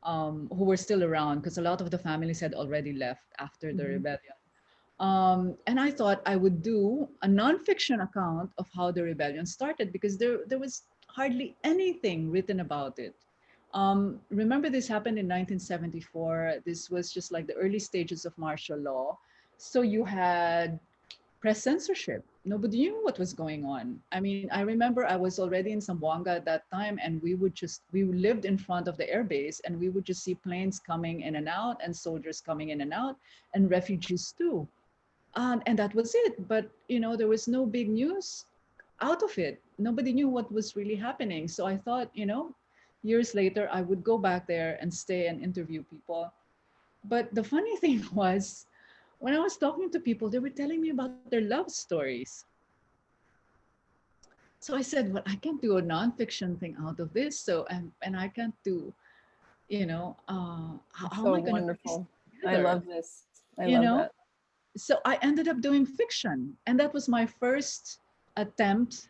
who were still around because a lot of the families had already left after the Mm-hmm. rebellion. And I thought I would do a nonfiction account of how the rebellion started, because there was hardly anything written about it. Remember, this happened in 1974. This was just like the early stages of martial law. So you had press censorship. Nobody knew what was going on. I mean, I remember I was already in Zamboanga at that time, and we lived in front of the airbase, and we would just see planes coming in and out, and soldiers coming in and out, and refugees too. And that was it. But there was no big news out of it. Nobody knew what was really happening. So I thought, years later, I would go back there and stay and interview people. But the funny thing was, when I was talking to people, they were telling me about their love stories. So I said, well, I can't do a nonfiction thing out of this. So, and I can't do, how am So I going to piece wonderful. it I together? love this. I You love know? that. So I ended up doing fiction. And that was my first attempt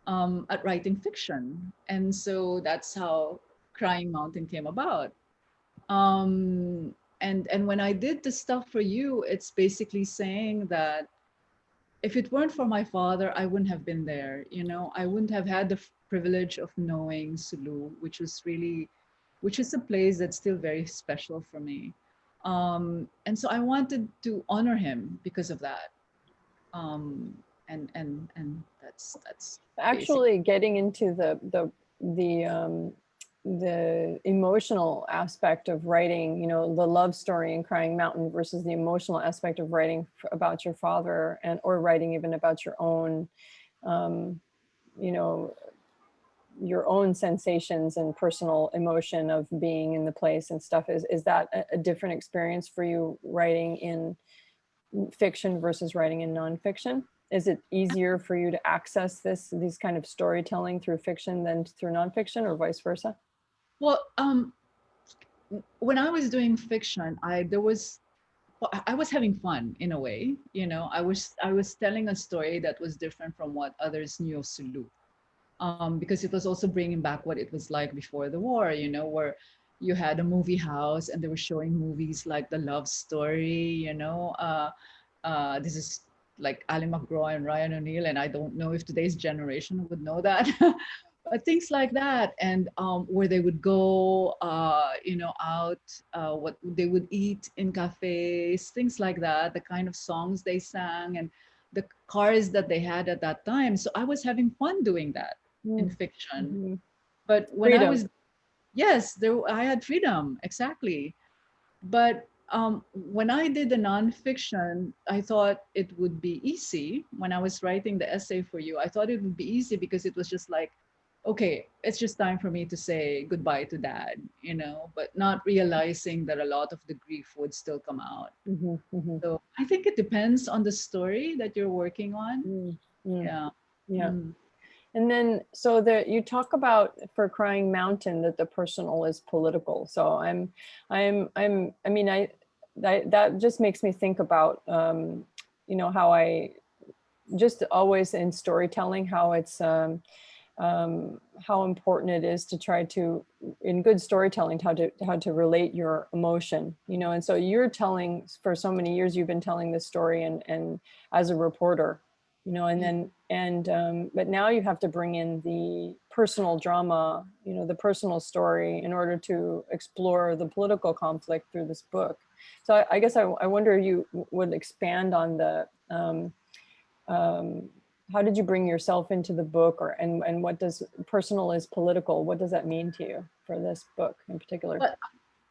at writing fiction. And so that's how Crying Mountain came about. And when I did the stuff for you, it's basically saying that if it weren't for my father, I wouldn't have been there. I wouldn't have had the privilege of knowing Sulu, which is a place that's still very special for me. And so I wanted to honor him because of that. Um, and that's basic. Actually getting into the emotional aspect of writing, the love story in Crying Mountain versus the emotional aspect of writing about your father, or writing even about your own, um, you know, your own sensations and personal emotion of being in the place and stuff. Is that a different experience for you, writing in fiction versus writing in nonfiction? Is it easier for you to access these kind of storytelling through fiction than through nonfiction, or vice versa? Well, when I was doing fiction, I was having fun in a way. I was telling a story that was different from what others knew of Sulu, because it was also bringing back what it was like before the war. Where you had a movie house and they were showing movies like The Love Story. This is like Ali McGraw and Ryan O'Neal, and I don't know if today's generation would know that. But things like that, and where they would go, out, what they would eat in cafes, things like that, the kind of songs they sang, and the cars that they had at that time. So I was having fun doing that in fiction. Mm-hmm. But when I Freedom. was, yes, I had freedom, exactly. But when I did the nonfiction, I thought it would be easy. When I was writing the essay for you, I thought it would be easy because it was just like, okay, it's just time for me to say goodbye to dad, but not realizing that a lot of the grief would still come out. Mm-hmm. Mm-hmm. So I think it depends on the story that you're working on. Mm-hmm. Yeah. Yeah. Mm. And then, so that you talk about for Crying Mountain that the personal is political. So I mean, that just makes me think about, how I just always in storytelling, how it's, how important it is to try to, in good storytelling, how to relate your emotion, and so you're telling, for so many years you've been telling this story, and as a reporter, and then but now you have to bring in the personal drama, the personal story, in order to explore the political conflict through this book. So I guess I wonder, you would expand on the um, how did you bring yourself into the book, and what does personal is political, what does that mean to you for this book in particular? But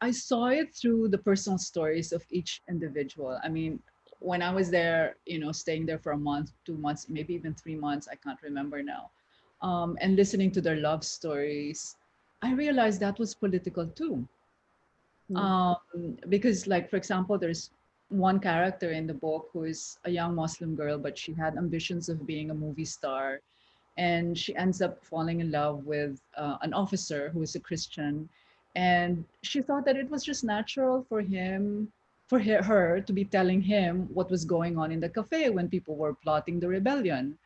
I saw it through the personal stories of each individual. I mean, when I was there, staying there for a month, 2 months, maybe even 3 months, I can't remember now. and listening to their love stories, I realized that was political too. Because, like, for example, there's one character in the book who is a young Muslim girl, but she had ambitions of being a movie star, and she ends up falling in love with an officer who is a Christian, and she thought that it was just natural for him, for her to be telling him what was going on in the cafe when people were plotting the rebellion.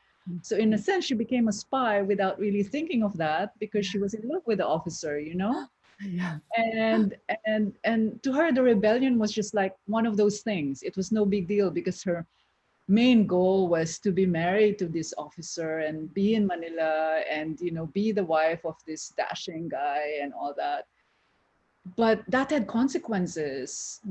So in a sense, she became a spy without really thinking of that because she was in love with the officer, you know? Yeah. and and to her the rebellion was just like one of those things. It was no big deal because her main goal was to be married to this officer and be in Manila and, you know, be the wife of this dashing guy and all that. But that had consequences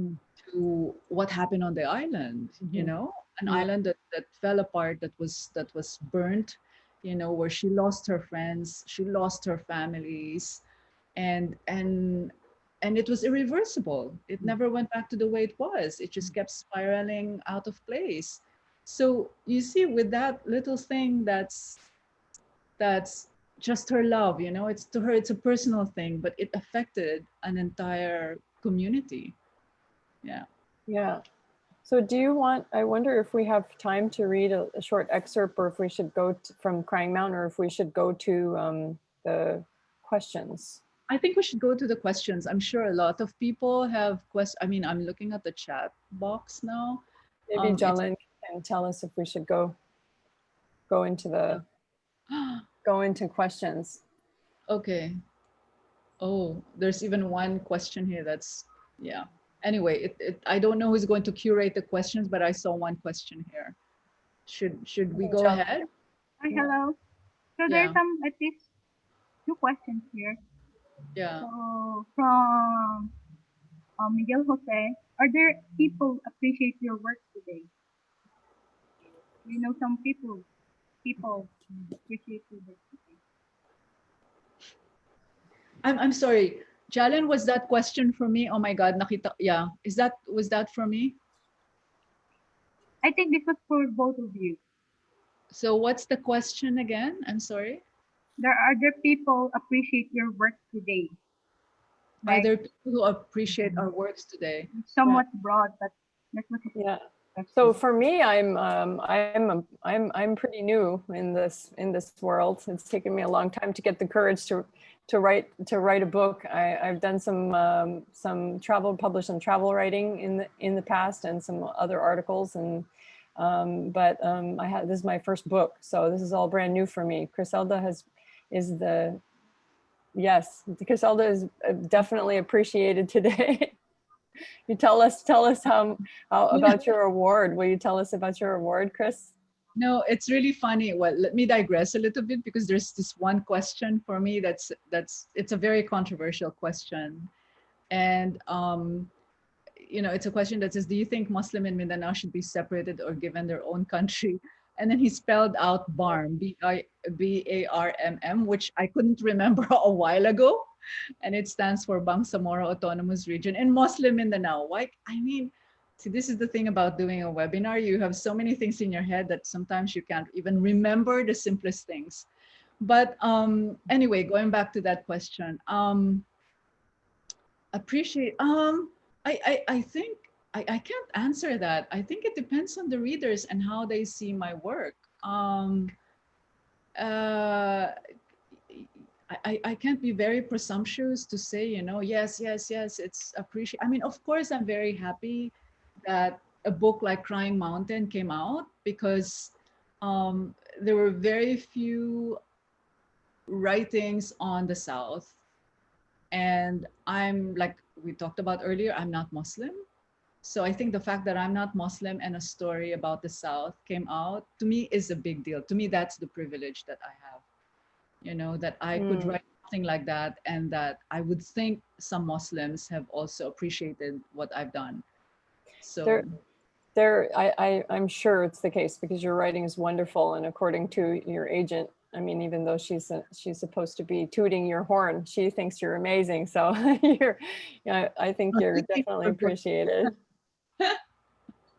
to what happened on the island, you know, an Yeah. island that fell apart, that was burnt, you know, where she lost her friends, she lost her families, and and it was irreversible. It never went back to the way it was. It just kept spiraling out of place. So you see, with that little thing, that's just her love, you know, it's to her, it's a personal thing, but it affected an entire community. Yeah. Yeah. So do you want, I wonder if we have time to read a short excerpt, or if we should go from Crying Mountain, or if we should go to the questions. I think we should go to the questions. I'm sure a lot of people have questions. I mean, I'm looking at the chat box now. Maybe It's Jalen can tell us if we should go into the, go into questions. okay. Oh, there's even one question here that's, yeah. Anyway, I don't know who's going to curate the questions, but I saw one question here. Should we go Jalen. ahead? Hi, hello. So there's Yeah, at least two questions here. yeah. So from Miguel Jose, are there people appreciate your work today? You know, some people appreciate your work today. I'm sorry. Jalen, was that question for me? Oh my God, nakita. Yeah, was that for me? I think this was for both of you. So what's the question again? I'm sorry. There people appreciate your work today, Are right? there people who appreciate our works today? It's Yeah. somewhat broad, but that was a Yeah. So question. for me, I'm pretty new in this world. It's taken me a long time to get the courage to write a book. I've done some travel, published some travel writing in the past, and some other articles, and this is my first book, so this is all brand new for me. Criselda is the yes, Criselda is definitely appreciated today. You tell us how about your award. Will you tell us about your award, Chris? No, it's really funny. Well, let me digress a little bit because there's this one question for me that's it's a very controversial question. And you know, it's a question that says, do you think Muslim in Mindanao should be separated or given their own country? And then he spelled out BARM, BARMM, which I couldn't remember a while ago. And it stands for Bangsamoro Autonomous Region in Muslim Mindanao. Why? I mean, see, this is the thing about doing a webinar. You have so many things in your head that sometimes you can't even remember the simplest things. But anyway, going back to that question, appreciate, I think I can't answer that. I think it depends on the readers and how they see my work. Uh, I can't be very presumptuous to say, you know, yes, yes, yes, it's appreciate. I mean, of course, I'm very happy that a book like Crying Mountain came out because there were very few writings on the South. And I'm, like we talked about earlier, I'm not Muslim. So I think the fact that I'm not Muslim and a story about the South came out, to me, is a big deal. To me, that's the privilege that I have, you know, that I could write something like that, and that I would think some Muslims have also appreciated what I've done. So I'm sure it's the case, because your writing is wonderful, and according to your agent, I mean, even though she's supposed to be tooting your horn, she thinks you're amazing. So I think you're definitely appreciated.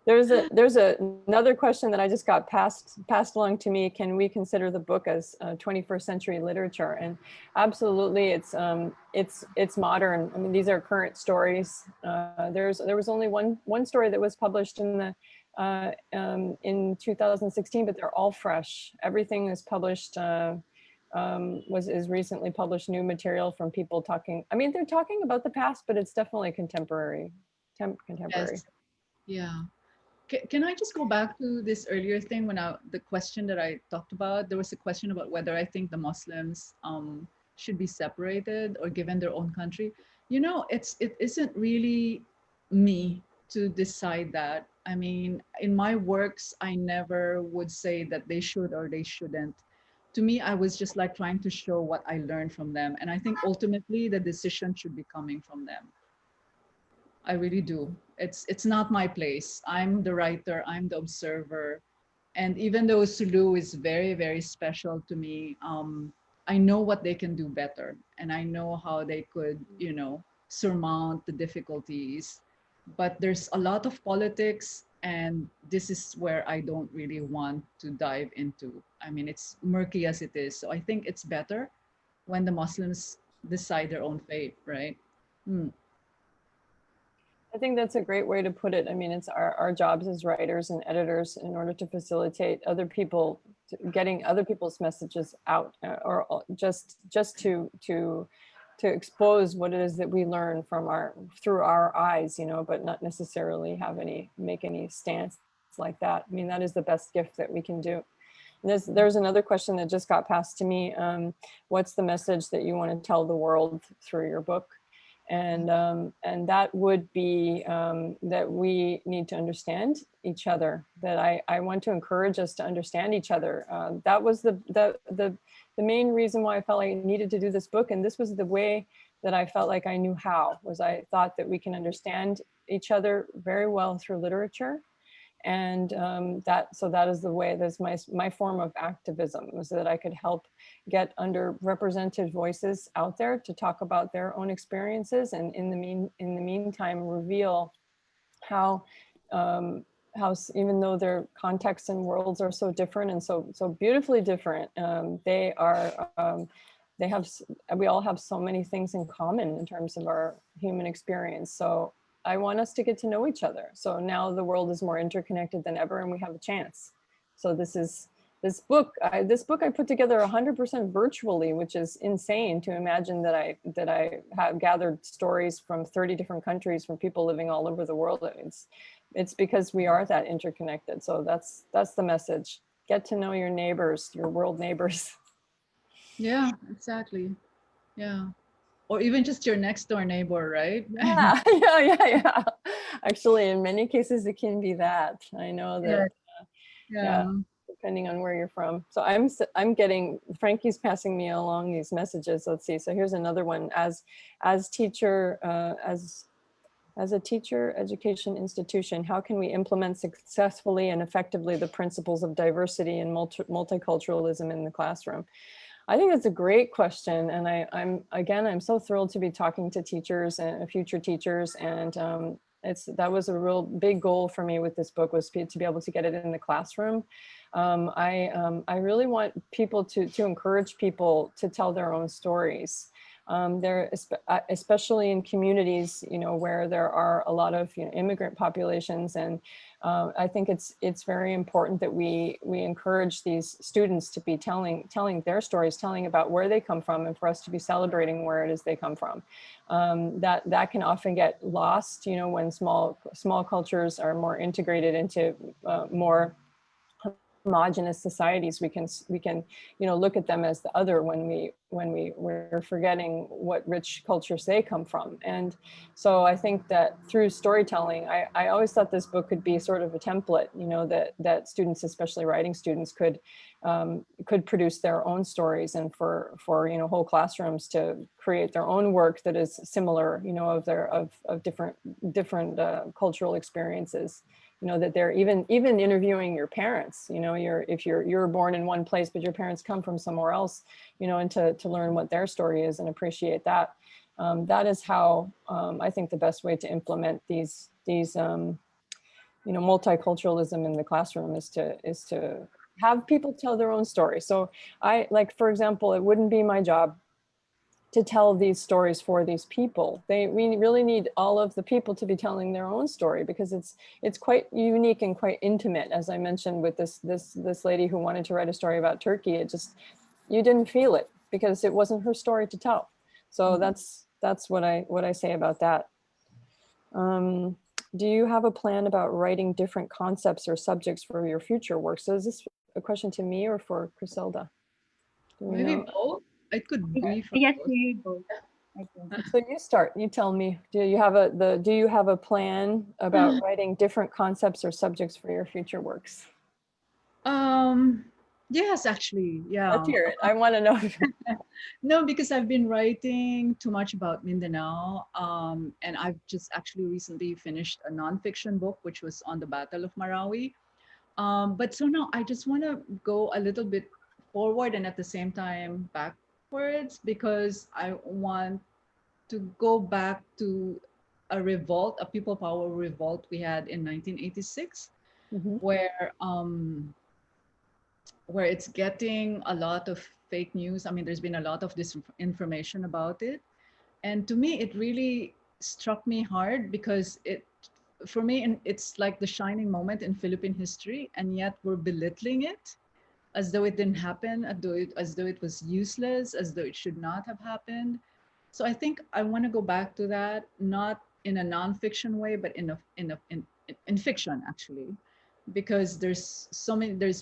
Another question that I just got passed along to me. Can we consider the book as 21st century literature? And absolutely, it's modern. I mean, these are current stories. There was only one story that was published in 2016, but they're all fresh. Everything is published. Is recently published new material from people talking. I mean, they're talking about the past, but it's definitely contemporary. Contemporary. Yes. Yeah. Can I just go back to this earlier thing when the question that I talked about? There was a question about whether I think the Muslims should be separated or given their own country. You know, it isn't really me to decide that. I mean, in my works, I never would say that they should or they shouldn't. To me, I was just like trying to show what I learned from them, and I think ultimately the decision should be coming from them. I really do. It's not my place. I'm the writer, I'm the observer. And even though Sulu is very, very special to me, I know what they can do better. And I know how they could, you know, surmount the difficulties. But there's a lot of politics, and this is where I don't really want to dive into. I mean, it's murky as it is. So I think it's better when the Muslims decide their own fate, right? Hmm. I think that's a great way to put it. I mean, it's our jobs as writers and editors in order to facilitate other people, getting other people's messages out, or just to expose what it is that we learn from through our eyes, you know, but not necessarily make any stance like that. I mean, that is the best gift that we can do. There's another question that just got passed to me. What's the message that you want to tell the world through your book? And that would be that we need to understand each other, that I want to encourage us to understand each other. That was the main reason why I felt like I needed to do this book. And this was the way that I felt like I knew how, was I thought that we can understand each other very well through literature. And that is the way, that's my form of activism, was that I could help get underrepresented voices out there to talk about their own experiences, and in the meantime reveal how even though their contexts and worlds are so different and so beautifully different, we all have so many things in common in terms of our human experience. So I want us to get to know each other. So now the world is more interconnected than ever, and we have a chance. So this book I put together 100% virtually, which is insane to imagine that I have gathered stories from 30 different countries from people living all over the world. It's because we are that interconnected. So that's the message. Get to know your neighbors, your world neighbors. Yeah, exactly. Yeah. Or even just your next door neighbor, right? Yeah, yeah. Actually, in many cases, it can be that. I know that, yeah, Yeah. depending on where you're from. So I'm getting, Frankie's passing me along these messages. Let's see. So here's another one. As a teacher education institution, how can we implement successfully and effectively the principles of diversity and multiculturalism in the classroom? I think that's a great question. And I'm so thrilled to be talking to teachers and future teachers. And that was a real big goal for me with this book, was to be able to get it in the classroom. I really want people to encourage people to tell their own stories. Especially in communities, where there are a lot of immigrant populations, and I think it's very important that we encourage these students to be telling their stories, telling about where they come from, and for us to be celebrating where it is they come from. That can often get lost, when small cultures are more integrated into more homogenous societies. We can look at them as the other when we're forgetting what rich cultures they come from. And so I think that through storytelling, I always thought this book could be sort of a template, that students, especially writing students, could produce their own stories, and for whole classrooms to create their own work that is similar, of different cultural experiences. That they're even interviewing your parents, if you're born in one place, but your parents come from somewhere else, and to learn what their story is and appreciate that. That is how I think the best way to implement these you know, multiculturalism in the classroom is to have people tell their own story. So I, like, for example, it wouldn't be my job to tell these stories for these people. We really need all of the people to be telling their own story, because it's quite unique and quite intimate. As I mentioned with this lady who wanted to write a story about Turkey, it just, you didn't feel it because it wasn't her story to tell. So that's what I say about that. Do you have a plan about writing different concepts or subjects for your future work? So is this a question to me or for Criselda? Do we Maybe know? both. It could be for Yes, both. we both. I think. So you start, you tell me, do you have a plan about writing different concepts or subjects for your future works? Um, yes, actually, Let's yeah. hear it. I want to know. No, because I've been writing too much about Mindanao, and I've just actually recently finished a nonfiction book, which was on the Battle of Marawi. But so now I just want to go a little bit forward and at the same time backwards, because I want to go back to a revolt, a people power revolt we had in 1986, Mhm. where it's getting a lot of fake news. I mean, there's been a lot of disinformation about it. And to me, it really struck me hard because for me, and it's like the shining moment in Philippine history, and yet we're belittling it as though it didn't happen, as though it was useless, as though it should not have happened. So I think I want to go back to that, not in a nonfiction way, but in fiction actually, because there's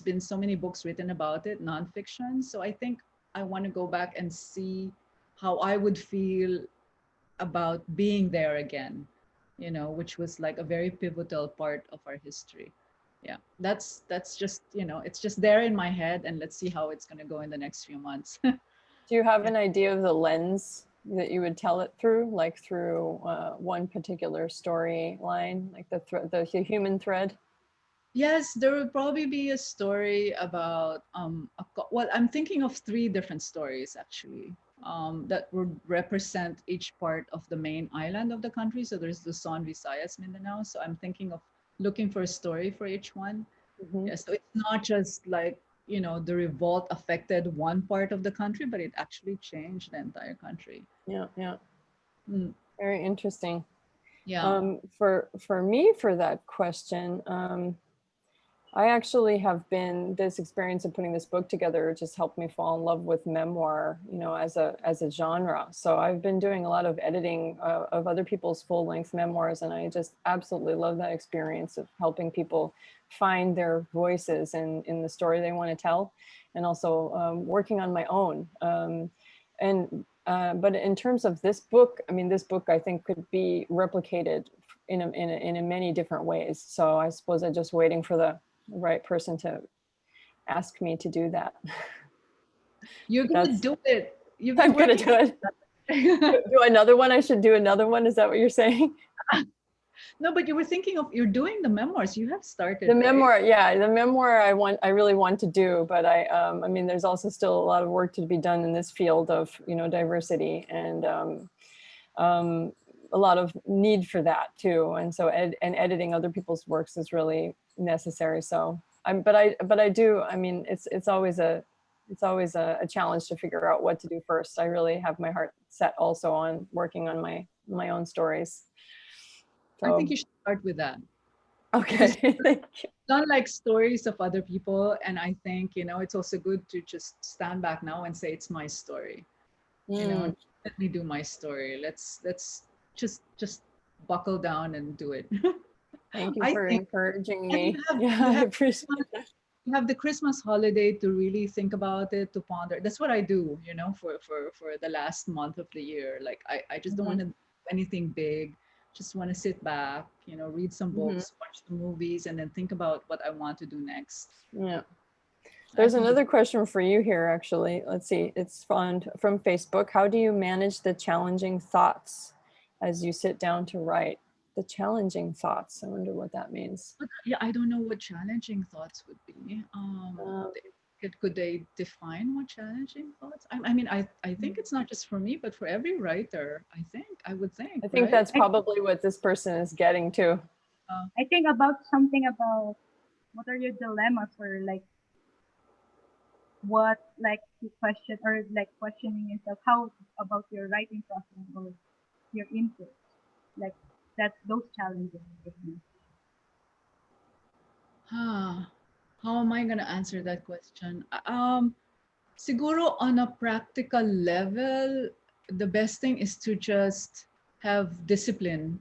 been so many books written about it, nonfiction. So I think I want to go back and see how I would feel about being there again, which was like a very pivotal part of our history. Yeah, that's just, it's just there in my head, and let's see how it's going to go in the next few months. Do you have Yeah. an idea of the lens that you would tell it through, like through one particular storyline, like the human thread? Yes, there will probably be a story about well, I'm thinking of three different stories actually, that would represent each part of the main island of the country. So there's Luzon, Visayas, Mindanao. So I'm thinking of looking for a story for each one. Mhm. Yeah, so it's not just like, the revolt affected one part of the country, but it actually changed the entire country. Yeah, yeah. Mm, Very interesting. yeah. For me, for that question, I actually have this experience of putting this book together just helped me fall in love with memoir, as a genre. So I've been doing a lot of editing of other people's full length memoirs, and I just absolutely love that experience of helping people find their voices in the story they want to tell, and also working on my own. But in terms of this book, I mean, this book I think could be replicated in many different ways. So I suppose I'm just waiting for the right person to ask me to do that. You're gonna That's do it. You've been I'm gonna working do it. Do another one. I should do another one. Is that what you're saying? No, but you were thinking of, you're doing the memoirs. You have The started, right? memoir, yeah, the memoir I really want to do, but I mean, there's also still a lot of work to be done in this field of, diversity, and a lot of need for that too. And so editing other people's works is really necessary. So but I do, I mean, it's always a challenge to figure out what to do first. I really have my heart set also on working on my own stories. I think So you should start with that, okay. because not like stories of other people. And I think, it's also good to just stand back now and say, it's my story. Mm, Let me do my story. Let's just buckle down and do it. thank you I for think, encouraging and me. Yeah, you I have appreciate that. you have the Christmas holiday to really think about it, to ponder. That's what I do, for the last month of the year. Like I just don't want Mhm, to do anything big. Just want to sit back, read some mhm. books, watch the movies, and then think about what I want to do next. Yeah. I There's think it's another question for you here, actually. Let's see. It's from Facebook. How do you manage the challenging thoughts as you sit down to write? The challenging thoughts. I wonder what that means. but yeah, I don't know what challenging thoughts would be. Uh, Could they define what challenging thoughts? I mean, I think it's not just for me, but for every writer. I would think, I think right? that's probably what this person is getting to. I think about something about what are your dilemmas, or like what, like, you question, or like questioning yourself how about your writing process or your input, like that's those challenges with me. How am I gonna answer that question? Siguro on a practical level, the best thing is to just have discipline.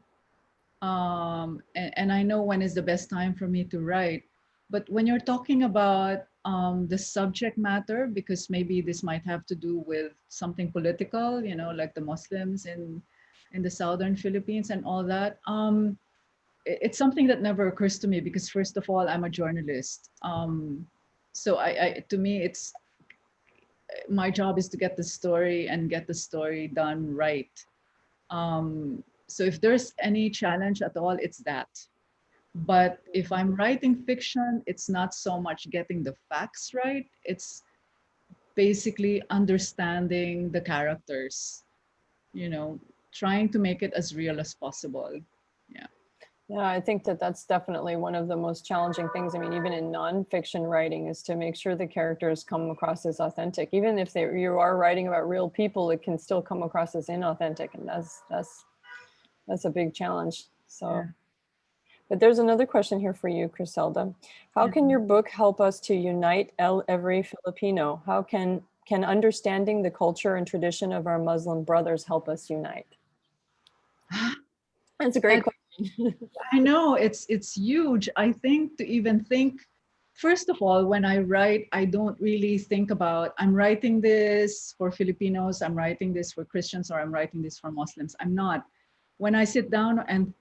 And I know when is the best time for me to write. But when you're talking about the subject matter, because maybe this might have to do with something political, like the Muslims in the southern Philippines and all that. It's something that never occurs to me because first of all, I'm a journalist. So to me, it's my job is to get the story and get the story done right. So if there's any challenge at all, it's that. But if I'm writing fiction, it's not so much getting the facts right. It's basically understanding the characters, you know, trying to make it as real as possible. Yeah. Yeah, I think that that's definitely one of the most challenging things. I mean, even in nonfiction writing, is to make sure the characters come across as authentic. Even if you are writing about real people, it can still come across as inauthentic, and that's a big challenge. So, Yeah. but there's another question here for you, Criselda. How can your book help us to unite every Filipino? How can understanding the culture and tradition of our Muslim brothers help us unite? That's a great That question. I know it's huge. I think to even think, first of all, when I write, I don't really think about I'm writing this for Filipinos, I'm writing this for Christians, or I'm writing this for Muslims. I'm not. When I sit down and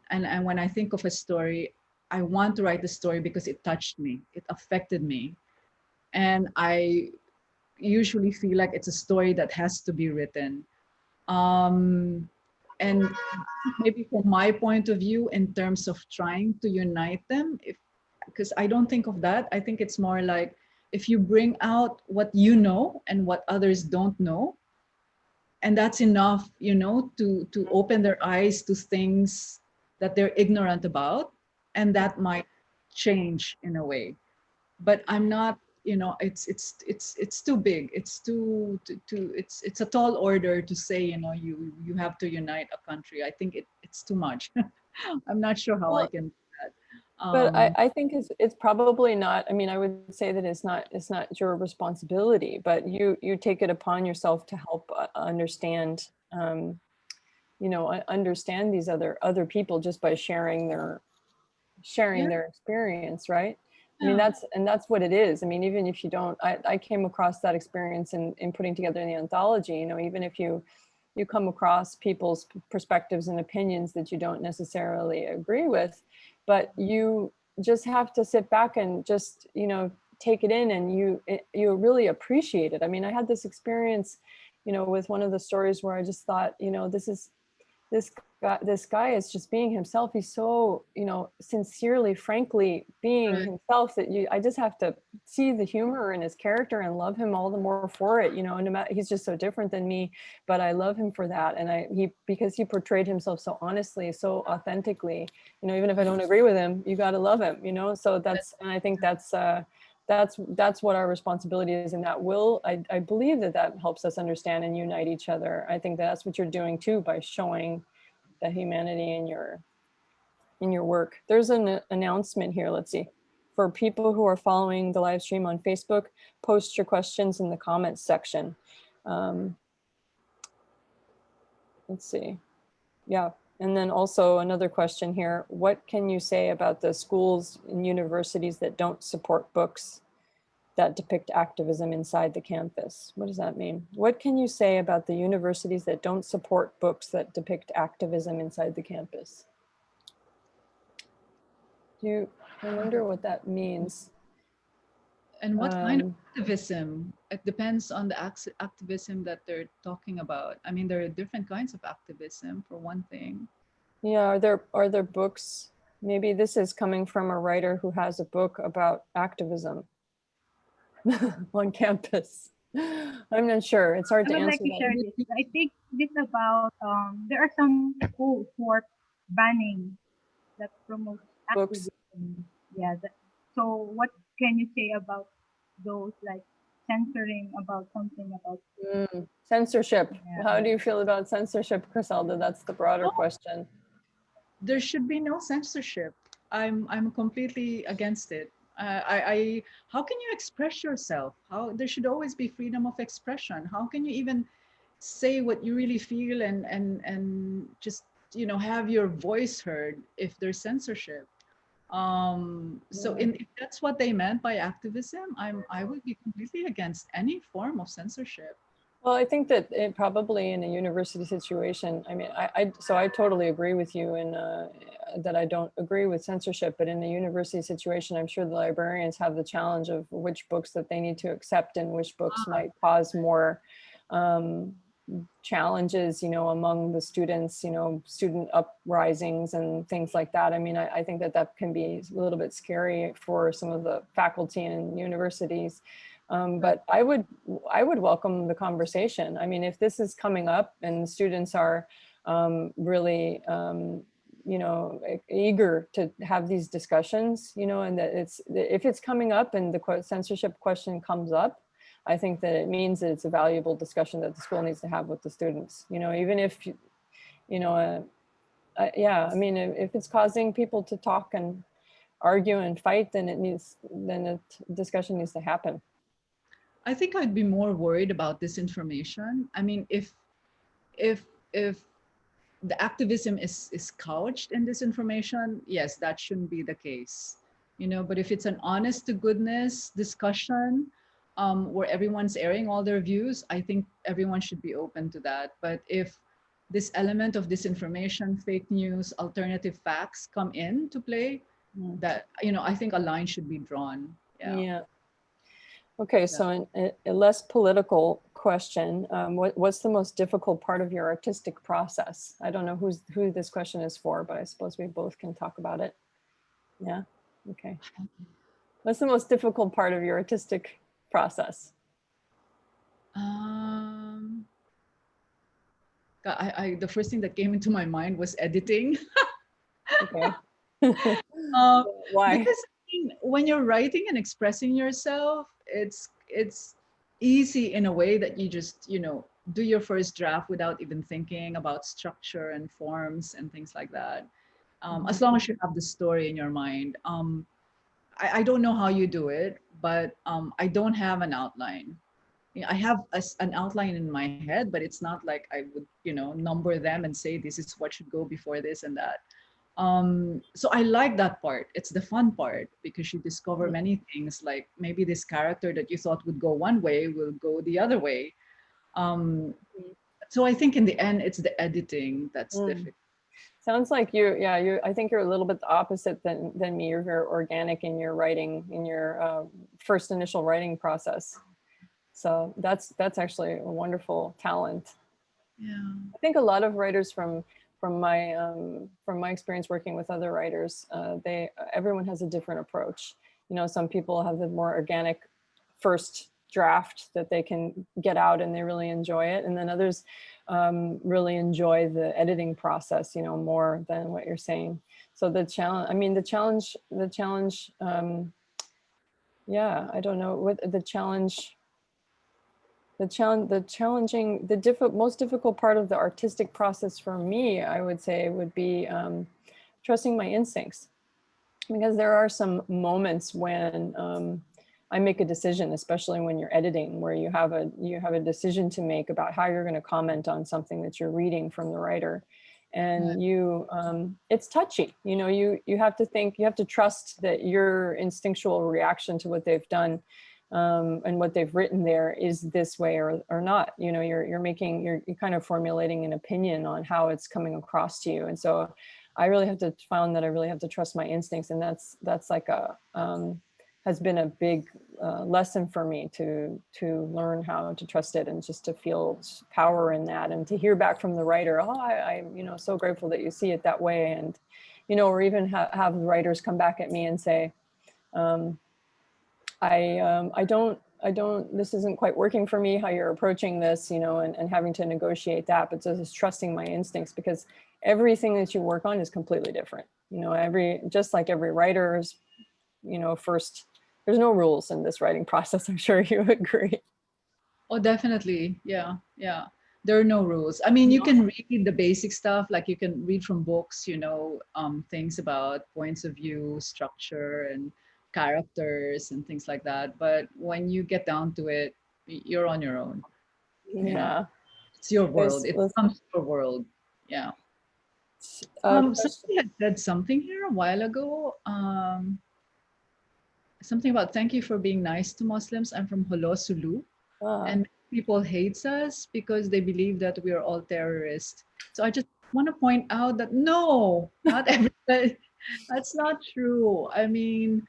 when I think of a story, I want to write the story because it touched me, it affected me. And I usually feel like it's a story that has to be written. Um, and maybe from my point of view, in terms of trying to unite them, if because I don't think of that. I think it's more like if you bring out what you know and what others don't know, and that's enough, to open their eyes to things that they're ignorant about, and that might change in a way. But I'm not, it's too big. It's too it's a tall order to say, you have to unite a country. I think it's too much. I'm not sure how I Well, can do that. but Um, I think it's probably not. I mean, I would say that it's not your responsibility, but you take it upon yourself to help understand, understand these other people just by sharing yeah, their experience, right? I mean, yeah, that's what it is. I mean, even if you don't, I came across that experience in putting together the anthology. Even if you come across people's perspectives and opinions that you don't necessarily agree with, but you just have to sit back and just take it in, and you really appreciate it. I mean, I had this experience with one of the stories where I just thought, this guy is just being himself. He's so sincerely, frankly being right. himself, that I just have to see the humor in his character and love him all the more for it. And no matter, he's just so different than me, but I love him for that. And because he portrayed himself so honestly, so authentically, even if I don't agree with him, you got to love him. So and I think that's what our responsibility is, and I believe that helps us understand and unite each other. I think that's what you're doing too, by showing the humanity in your work. There's an announcement here. Let's see. For people who are following the live stream on Facebook, post your questions in the comments section. Um, let's see. Yeah. And then also another question here. What can you say about the schools and universities that don't support books that depict activism inside the campus? What does that mean? What can you say about the universities that don't support books that depict activism inside the campus? I wonder what that means. And what kind of Um, activism? It depends on the activism that they're talking about. I mean, there are different kinds of activism, for one thing. yeah, are there books? Maybe this is coming from a writer who has a book about activism on campus. I'm not sure. It's hard I to would like answer to that. share this. I think this about there are some schools who are banning that promotes books. activism. Yeah. So what can you say about those, like censoring about something about? Censorship. How Yeah. do you feel about censorship, Criselda? That's the broader Oh, question. there should be no censorship. I'm completely against it. How can you express yourself? How there should always be freedom of expression. How can you even say what you really feel and just have your voice heard if there's censorship? So if that's what they meant by activism, I would be completely against any form of censorship. Well, I think that it probably in a university situation, I mean, so I totally agree with you in that I don't agree with censorship, but in a university situation, I'm sure the librarians have the challenge of which books that they need to accept and which books might cause more um, challenges, among the students, student uprisings and things like that. I mean, I think that that can be a little bit scary for some of the faculty in universities. But I would welcome the conversation. I mean, if this is coming up and students are really, eager to have these discussions, and that if it's coming up and the censorship question comes up, I think that it means that it's a valuable discussion that the school needs to have with the students. Even if yeah, I mean, if it's causing people to talk and argue and fight, then a discussion needs to happen. I think I'd be more worried about disinformation. I mean, if the activism is couched in disinformation, yes, that shouldn't be the case. But if it's an honest to goodness discussion where everyone's airing all their views, I think everyone should be open to that. But if this element of disinformation, fake news, alternative facts come in to play, that I think a line should be drawn. Yeah. Okay, so a less political question. What's the most difficult part of your artistic process? I don't know who this question is for, but I suppose we both can talk about it. Yeah, okay. What's the most difficult part of your artistic process? The first thing that came into my mind was editing. Okay. Why? Because when you're writing and expressing yourself, it's easy in a way that you just do your first draft without even thinking about structure and forms and things like that. As long as you have the story in your mind. I don't know how you do it, but I don't have an outline. I have an outline in my head, but it's not like I would number them and say this is what should go before this and that. So I like that part. It's the fun part because you discover many things, like maybe this character that you thought would go one way will go the other way. So I think in the end it's the editing that's difficult. Sounds like I think you're a little bit the opposite than me. You're very organic in your writing, in your first initial writing process. So that's actually a wonderful talent. Yeah. I think a lot of writers from my experience working with other writers, everyone has a different approach. Some people have the more organic first draft that they can get out and they really enjoy it, and then others really enjoy the editing process, more than what you're saying. So the challenge, yeah, I don't know what the challenge. Most difficult part of the artistic process for me, I would say, would be trusting my instincts, because there are some moments when I make a decision, especially when you're editing, where you have a decision to make about how you're going to comment on something that you're reading from the writer, and it's touchy. You have to think, you have to trust that your instinctual reaction to what they've done and what they've written there is this way or not. You're kind of formulating an opinion on how it's coming across to you, and so I really have to found that I really have to trust my instincts, and that's like has been a big lesson for me to learn how to trust it and just to feel power in that, and to hear back from the writer, I'm so grateful that you see it that way, and or even have writers come back at me and say, I don't this isn't quite working for me, how you're approaching this, and having to negotiate that, but just trusting my instincts, because everything that you work on is completely different. Just like every writer's, first, there's no rules in this writing process. I'm sure you agree. Oh, definitely. Yeah, yeah. There are no rules. I mean, you can read the basic stuff, like you can read from books, things about points of view, structure, and characters and things like that. But when you get down to it, you're on your own. Yeah. It's your world. There's, It let's, becomes your world. Yeah. question. Somebody had said something here a while ago. Something about thank you for being nice to Muslims. I'm from Holosulu, Ah, and people hates us because they believe that we are all terrorists. So I just want to point out that no, not everybody. That's not true. I mean,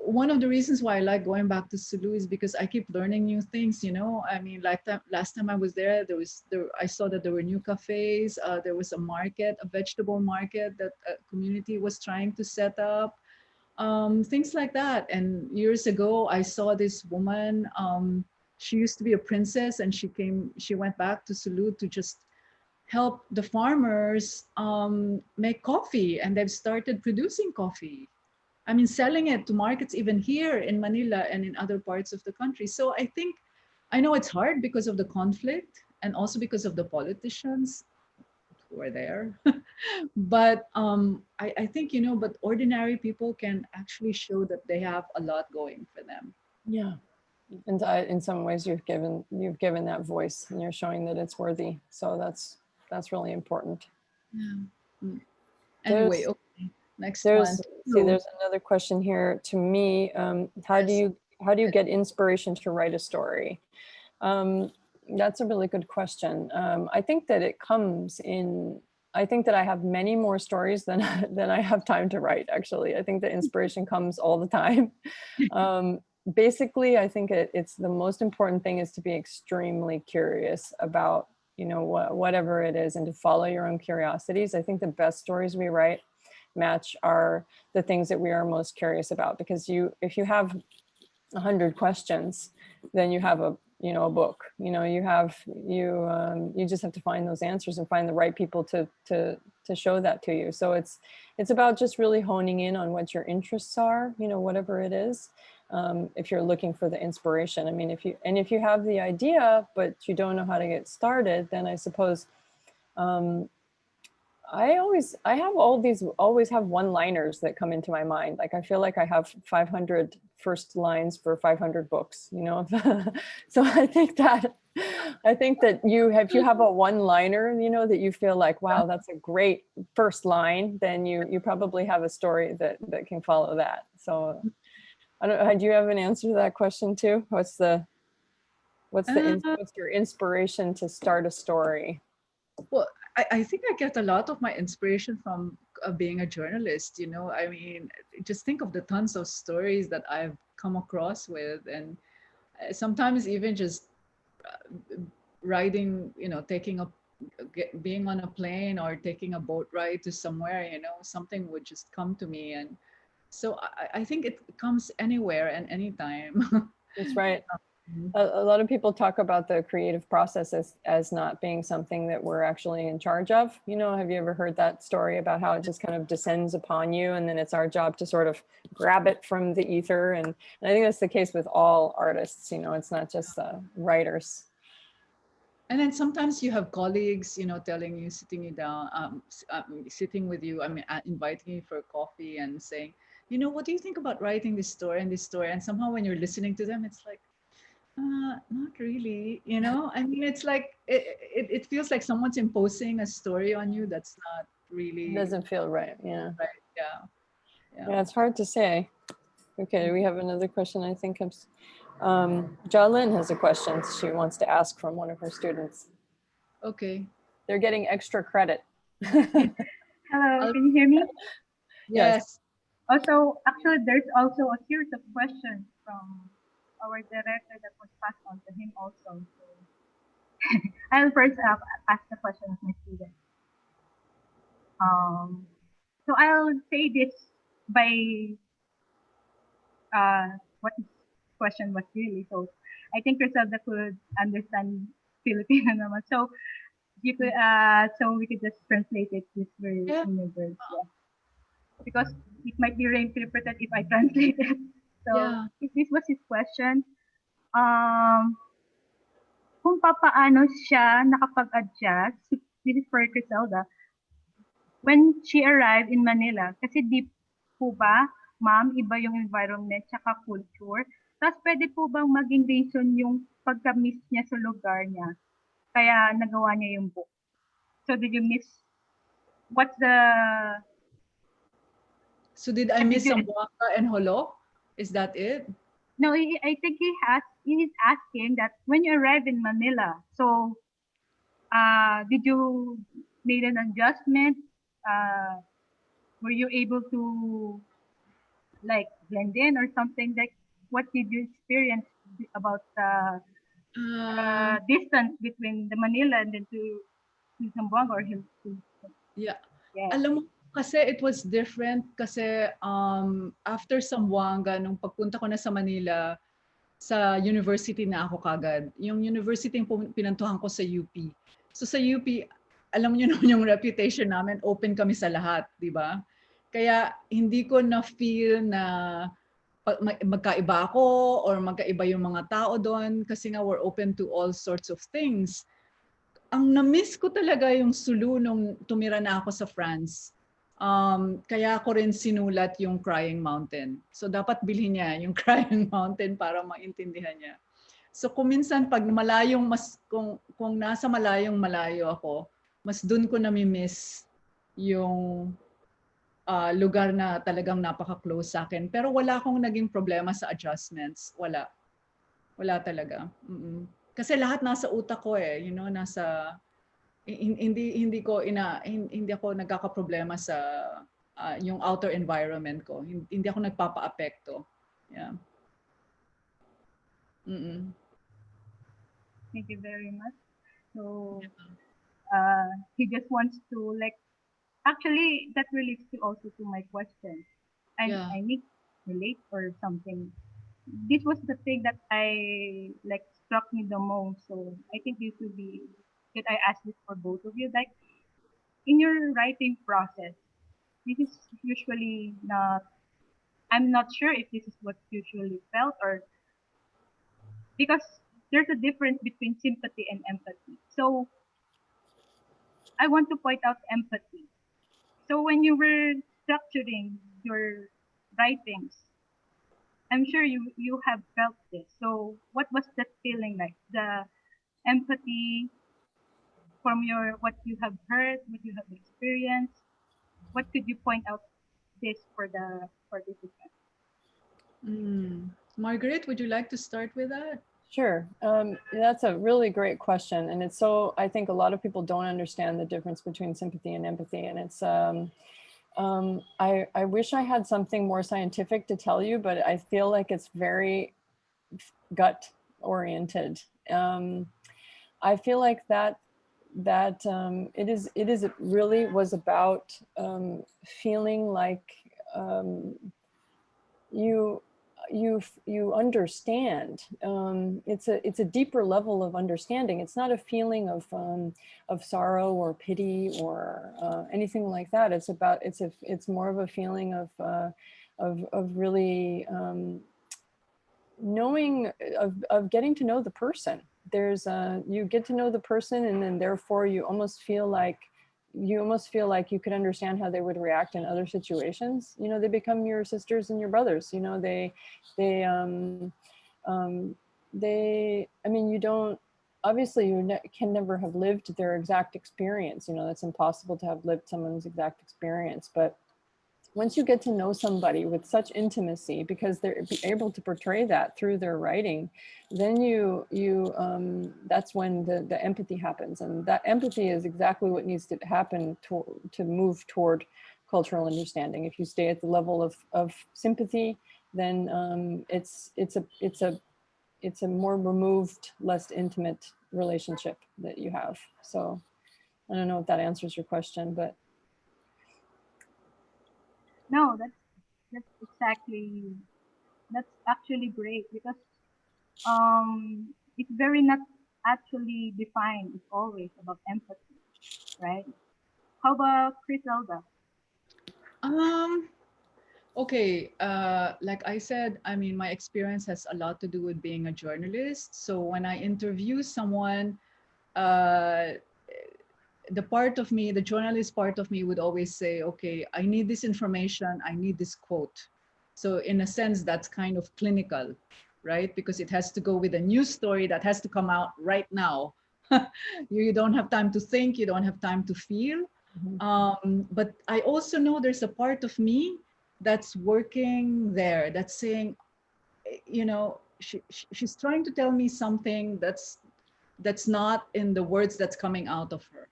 one of the reasons why I like going back to Sulu is because I keep learning new things. I mean, like last time I was there, I saw that there were new cafes. There was a market, a vegetable market that a community was trying to set up, things like that. And years ago, I saw this woman. She used to be a princess, and she went back to Sulu to just help the farmers make coffee, and they've started producing coffee. I mean, selling it to markets even here in Manila and in other parts of the country. So I know it's hard because of the conflict and also because of the politicians who are there. But I think, but ordinary people can actually show that they have a lot going for them. yeah. And in some ways, you've given that voice, and you're showing that it's worthy. So that's really important. Yeah. Mm. Anyway, There's okay. Next one. there's see there's another question here to me. How do Yes. you get inspiration to write a story? That's a really good question. I think that it comes in. I think that I have many more stories than than I have time to write. Actually, I think the inspiration comes all the time. Basically, I think it's the most important thing is to be extremely curious about whatever it is, and to follow your own curiosities. I think the best stories we write match are the things that we are most curious about, because if you have 100 questions, then you have a book. You just have to find those answers and find the right people to show that to you. So it's about just really honing in on what your interests are, whatever it is. If you're looking for the inspiration, I mean, if you have the idea but you don't know how to get started, then I suppose always have one-liners that come into my mind. Like I feel like I have 500 first lines for 500 books, So I think that if you have a one-liner, that you feel like, wow, that's a great first line, then you probably have a story that can follow that. So I don't know, do you have an answer to that question too? What's your inspiration to start a story? Well, I think I get a lot of my inspiration from being a journalist. I mean, just think of the tons of stories that I've come across with, and sometimes even just riding, being on a plane or taking a boat ride to somewhere, something would just come to me. And so I think it comes anywhere and anytime. That's right. A lot of people talk about the creative process as not being something that we're actually in charge of. Have you ever heard that story about how it just kind of descends upon you, and then it's our job to sort of grab it from the ether? And I think that's the case with all artists. It's not just writers. And then sometimes you have colleagues, telling you, sitting you down, sitting with you, I mean, inviting you for coffee and saying, what do you think about writing this story and this story? And somehow when you're listening to them, it's like, not really, I mean, it's like, it feels like someone's imposing a story on you that's not really It doesn't feel right. Yeah. right. Yeah. Yeah, it's hard to say. Okay, we have another question. I think Jalyn has a question she wants to ask from one of her students. Okay. They're getting extra credit. Hello, I'll- can you hear me? Yes. yes. Also, actually, there's also a series of questions from our director that was passed on to him also. So I'll first ask the question of my student. So I'll say this by what is question was really. So I think Criselda could understand Filipino naman. So you could so we could just translate it this way Yeah. in your words. Yeah. Because it might be reinterpreted if I translate it. So Yeah. if this was his question, um, kung papaano siya nakapag-adjust, this is for Criselda, when she arrived in Manila. Kasi di po ba, ma'am, iba yung environment tsaka culture. Tapos pwede po bang maging reason yung pagka-miss niya sa lugar niya? Kaya nagawa niya yung book. So did you miss, what's the, So did I did miss you, Zamboanga and Holo? Is that it? no, I think he is asking that when you arrive in Manila, so did you made an adjustment? Uh, were you able to like blend in or something? Like what did you experience about the Uh, distance between the Manila and then to Zamboanga or yeah. yeah. Alam mo, kasi it was different kasi after Zamboanga, nung pagpunta ko na sa Manila, sa university na ako kagad. Yung university yung pinantuhan ko sa UP. So sa UP, alam niyo naman yung reputation namin, open kami sa lahat, di ba? Kaya hindi ko na feel na magkaiba ako or magkaiba yung mga tao doon kasi nga we're open to all sorts of things. Ang na-miss ko talaga yung Sulu nung tumira na ako sa France. Kaya ako rin sinulat yung Crying Mountain. So dapat bilhin niya yung Crying Mountain para maintindihan niya. So kung minsan pag malayong kung nasa malayong malayo ako, mas dun ko nami-miss yung lugar na talagang napaka-close sa akin. Pero wala akong naging problema sa adjustments. Wala. Wala talaga. Mm-mm. Kasi lahat nasa utak ko eh, you know, nasa hindi ako nagkakaproblema sa yung outer environment ko. Hindi ako nagpapa-apekto. Yeah. Mm-mm. Thank you very much. So he just wants to like, actually that relates to also to my question. And Yeah. I need relate or something. This was the thing that I like struck me the most. So I think this will be that I asked this for both of you. Like in your writing process, this is usually not, I'm not sure if this is what usually felt or because there's a difference between sympathy and empathy. So I want to point out empathy. So when you were structuring your writings, I'm sure you have felt this. So what was that feeling like? The empathy from your what you have heard, what you have experienced. What could you point out this for this event? Margaret, would you like to start with that? Sure. That's a really great question. And it's so, I think a lot of people don't understand the difference between sympathy and empathy. And it's, I wish I had something more scientific to tell you, but I feel like it's very gut oriented. I feel like that it really was about feeling like you understand. It's a deeper level of understanding. It's not a feeling of sorrow or pity or anything like that. It's more of a feeling of really knowing, of getting to know the person. There's you get to know the person, and then therefore you almost feel like you could understand how they would react in other situations. You know, they become your sisters and your brothers. You know, they I mean, you don't, obviously can never have lived their exact experience. You know, it's impossible to have lived someone's exact experience, but once you get to know somebody with such intimacy, because they're able to portray that through their writing, then that's when the empathy happens. And that empathy is exactly what needs to happen to move toward cultural understanding. If you stay at the level of sympathy, then it's a more removed, less intimate relationship that you have. So I don't know if that answers your question, but No, that's exactly, that's actually great because it's very not actually defined. It's always about empathy, right? How about Criselda? Um, okay, like I said, I mean, my experience has a lot to do with being a journalist. So when I interview someone, uh, the part of me, the journalist part of me would always say, okay, I need this information, I need this quote. So in a sense, that's kind of clinical, right? Because it has to go with a news story that has to come out right now. You don't have time to think, you don't have time to feel. But I also know there's a part of me that's working there, that's saying, you know, she's trying to tell me something that's not in the words that's coming out of her.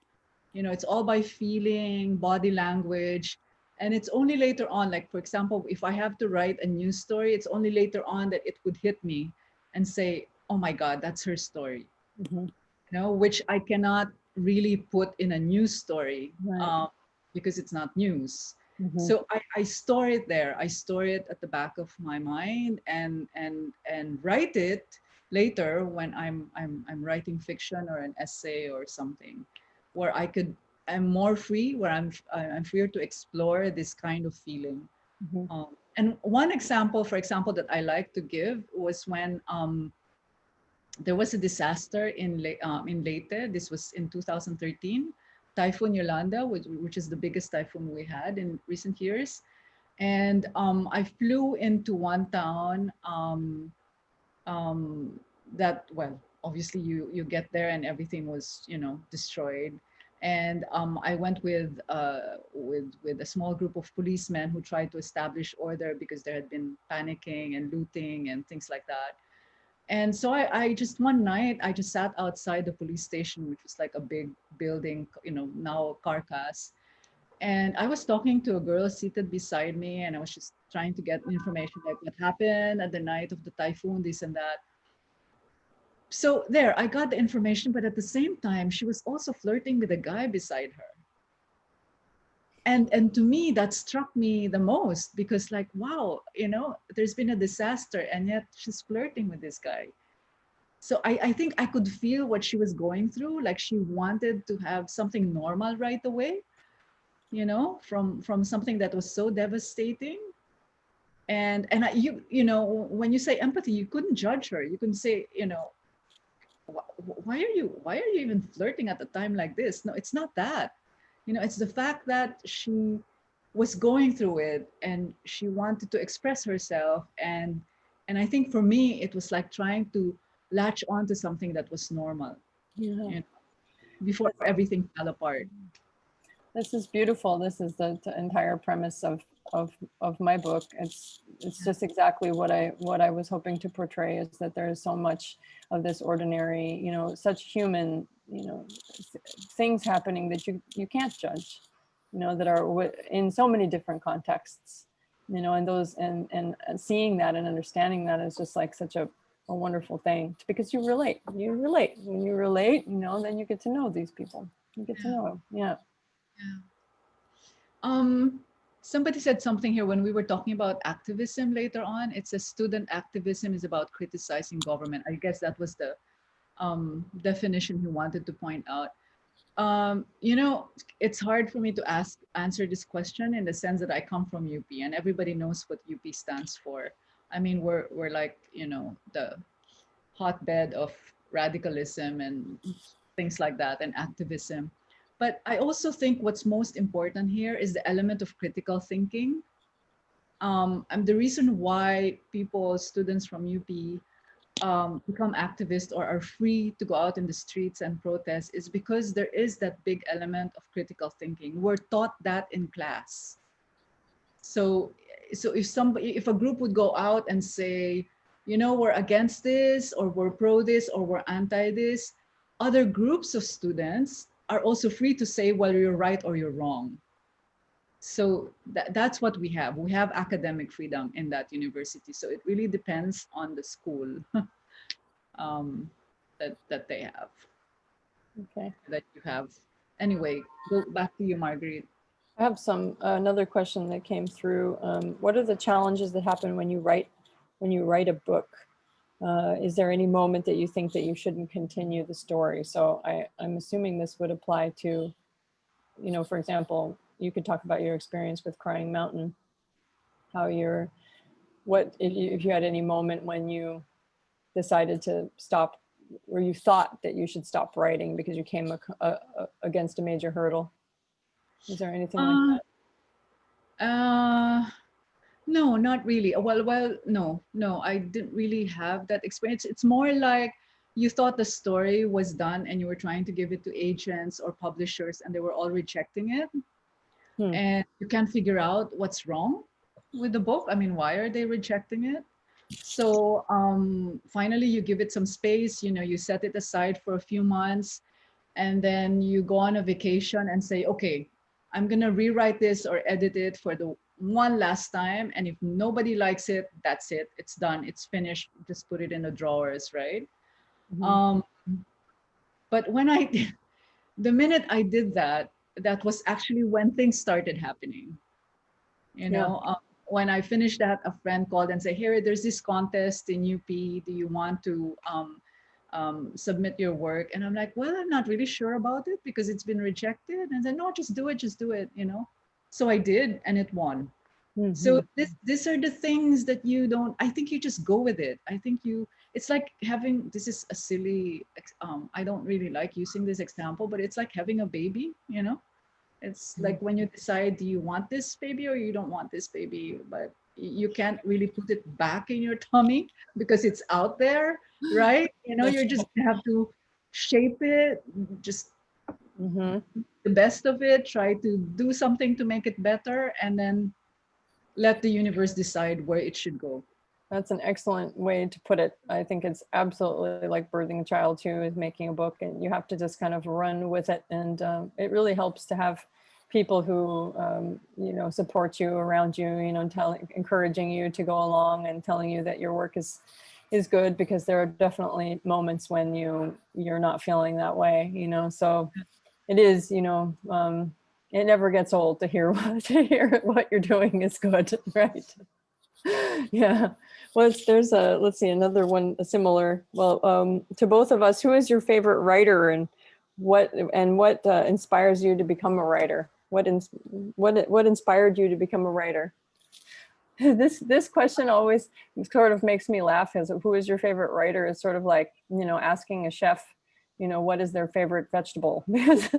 You know, it's all by feeling, body language. And it's only later on, like for example, if I have to write a news story, it's only later on that it would hit me and say, oh my God, that's her story. Mhm. You know, which I cannot really put in a news story, Right. because it's not news. Mhm. So I store it there. I store it at the back of my mind, and write it later when I'm writing fiction or an essay or something, where I'm more free, where I'm freer to explore this kind of feeling. Mhm. And one example, for example, that I like to give was when there was a disaster in Leyte. This was in 2013, Typhoon Yolanda, which is the biggest typhoon we had in recent years. And I flew into one town um, that, well, obviously you get there and everything was, you know, destroyed. And I went with a small group of policemen who tried to establish order because there had been panicking and looting and things like that. And so I just one night I just sat outside the police station, which was like a big building, you know, now a carcass. And I was talking to a girl seated beside me, and I was just trying to get information like what happened at the night of the typhoon, this and that. So there, I got the information, but at the same time, she was also flirting with a guy beside her. And to me, that struck me the most because, like, wow, you know, there's been a disaster, and yet she's flirting with this guy. So I think I could feel what she was going through. Like she wanted to have something normal right away, you know, from something that was so devastating. And you know, when you say empathy, you couldn't judge her. You couldn't say, you know, why are you even flirting at a time like this? No, it's not that. You know, it's the fact that she was going through it and she wanted to express herself. And I think for me it was like trying to latch onto something that was normal, Yeah. you know, before everything fell apart. This is beautiful. This is the entire premise of my book. It's just exactly what I was hoping to portray, is that there is so much of this ordinary, you know, such human, you know, things happening that you can't judge, you know, that are in so many different contexts, you know, and those and seeing that and understanding that is just like such a wonderful thing, because you relate when you relate, you know, then you get to know these people, you get to Yeah, know them. Yeah. yeah. Somebody said something here when we were talking about activism later on. It says student activism is about criticizing government. I guess that was the definition he wanted to point out. You know, it's hard for me to answer this question in the sense that I come from UP and everybody knows what UP stands for. I mean, we're like, you know, the hotbed of radicalism and things like that and activism. But I also think what's most important here is the element of critical thinking. And the reason why people, students from UP, become activists or are free to go out in the streets and protest is because there is that big element of critical thinking. We're taught that in class. So, so if a group would go out and say, you know, we're against this, or we're pro this, or we're anti this, other groups of students are also free to say, well, you're right or you're wrong. So that's what we have. We have academic freedom in that university. So it really depends on the school um, that they have, Okay. that you have. Anyway, go back to you, Marguerite. I have another question that came through. What are the challenges that happen when you write a book? Is there any moment that you think that you shouldn't continue the story? So I'm assuming this would apply to, you know, for example, you could talk about your experience with Crying Mountain, how you're, what, if you had any moment when you decided to stop, or you thought that you should stop writing because you came against a major hurdle. Is there anything like Uh, that? no, not really. No, I didn't really have that experience. It's more like you thought the story was done and you were trying to give it to agents or publishers and they were all rejecting it. Hmm. And you can't figure out what's wrong with the book. I mean, why are they rejecting it? So finally, you give it some space, you know, you set it aside for a few months, and then you go on a vacation and say, okay, I'm going to rewrite this or edit it for the one last time. And if nobody likes it, that's it. It's done. It's finished. Just put it in the drawers, right? Mm-hmm. Um, but when the minute I did that, that was actually when things started happening. You Yeah. know, when I finished that, a friend called and said, "Here, there's this contest in UP. Do you want to submit your work?" And I'm like, "Well, I'm not really sure about it because it's been rejected." And then, "No, just do it." You know, so I did, and it won. Mm-hmm. So these are the things that you don't. I think you just go with it. I think you. It's like having. This is a silly. I don't really like using this example, but it's like having a baby. You know, it's like when you decide, do you want this baby or you don't want this baby? But you can't really put it back in your tummy because it's out there, right? You know, That's, you're just gonna have to shape it, just mm-hmm. the best of it, try to do something to make it better, and then let the universe decide where it should go. That's an excellent way to put it. I think it's absolutely like birthing a child too, is making a book, and you have to just kind of run with it. And it really helps to have people who, you know, support you around you, you know, encouraging you to go along and telling you that your work is good, because there are definitely moments when you're not feeling that way, you know. So it is, you know, it never gets old to hear what you're doing is good, right? Yeah. Well, there's a, let's see, another one, a similar, well, to both of us, who is your favorite writer, and what inspires you to become a writer? What inspired you to become a writer? This question always sort of makes me laugh, as who is your favorite writer is sort of like, you know, asking a chef, you know, what is their favorite vegetable? Because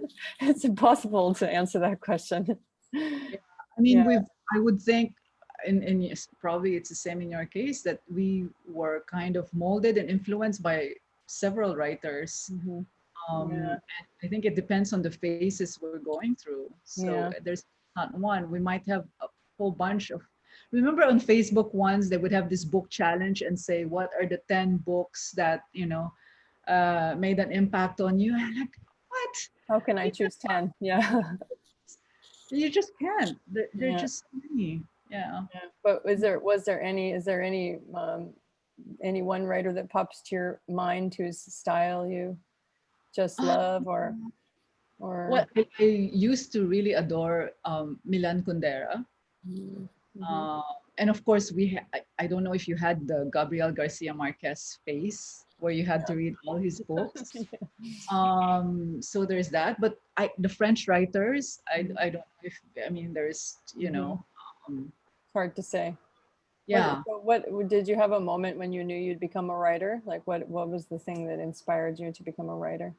it's impossible to answer that question. Yeah. I mean, Yeah. I would think, and yes, probably it's the same in your case, that we were kind of molded and influenced by several writers. Mhm. Yeah. And I think it depends on the phases we're going through. So Yeah. there's not one. We might have a whole bunch of. Remember on Facebook once they would have this book challenge and say, "What are the 10 books that made an impact on you?" And I'm like, "What? How can I choose 10? Yeah. You just can't. There are Yeah. just so many." Yeah. Yeah. But is there any one writer that pops to your mind whose style you just love, or Well, I used to really adore Milan Kundera. mm-hmm. And of course, I don't know if you had the Gabriel Garcia Marquez phase where you had to read all his books. So there's that. But the French writers, I don't know if, I mean, there's, Mm-hmm. um, It's hard to say. yeah. What did you have a moment when you knew you'd become a writer? Like what was the thing that inspired you to become a writer?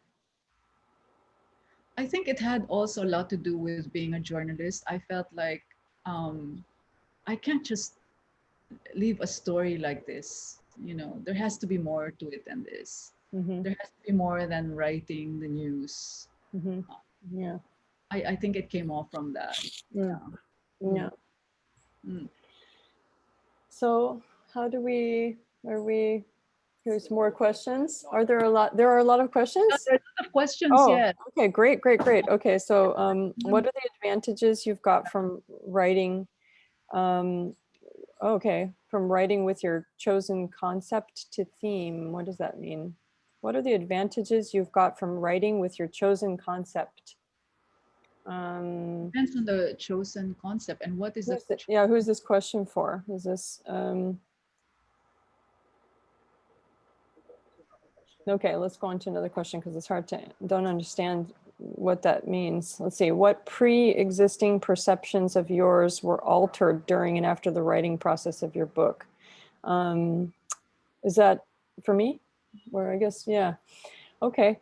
I think it had also a lot to do with being a journalist. I felt like um, I can't just leave a story like this. There has to be more to it than this. Mm-hmm. There has to be more than writing the news. Mm-hmm. Yeah. I think it came off from that. Mm. Yeah. Yeah. Mm, mm. So how do are we, here's more questions. There are a lot of questions? There's a lot of questions Oh, yet. okay, great. Okay, so what are the advantages you've got from writing? Um, okay, from writing with your chosen concept to theme. What does that mean? What are the advantages you've got from writing with your chosen concept? Depends on the chosen concept and what is the. Yeah, who's this question for? Is this Okay, let's go on to another question because it's hard to, don't understand what that means. Let's see, what pre-existing perceptions of yours were altered during and after the writing process of your book? Is that for me? Or I guess, yeah. Okay,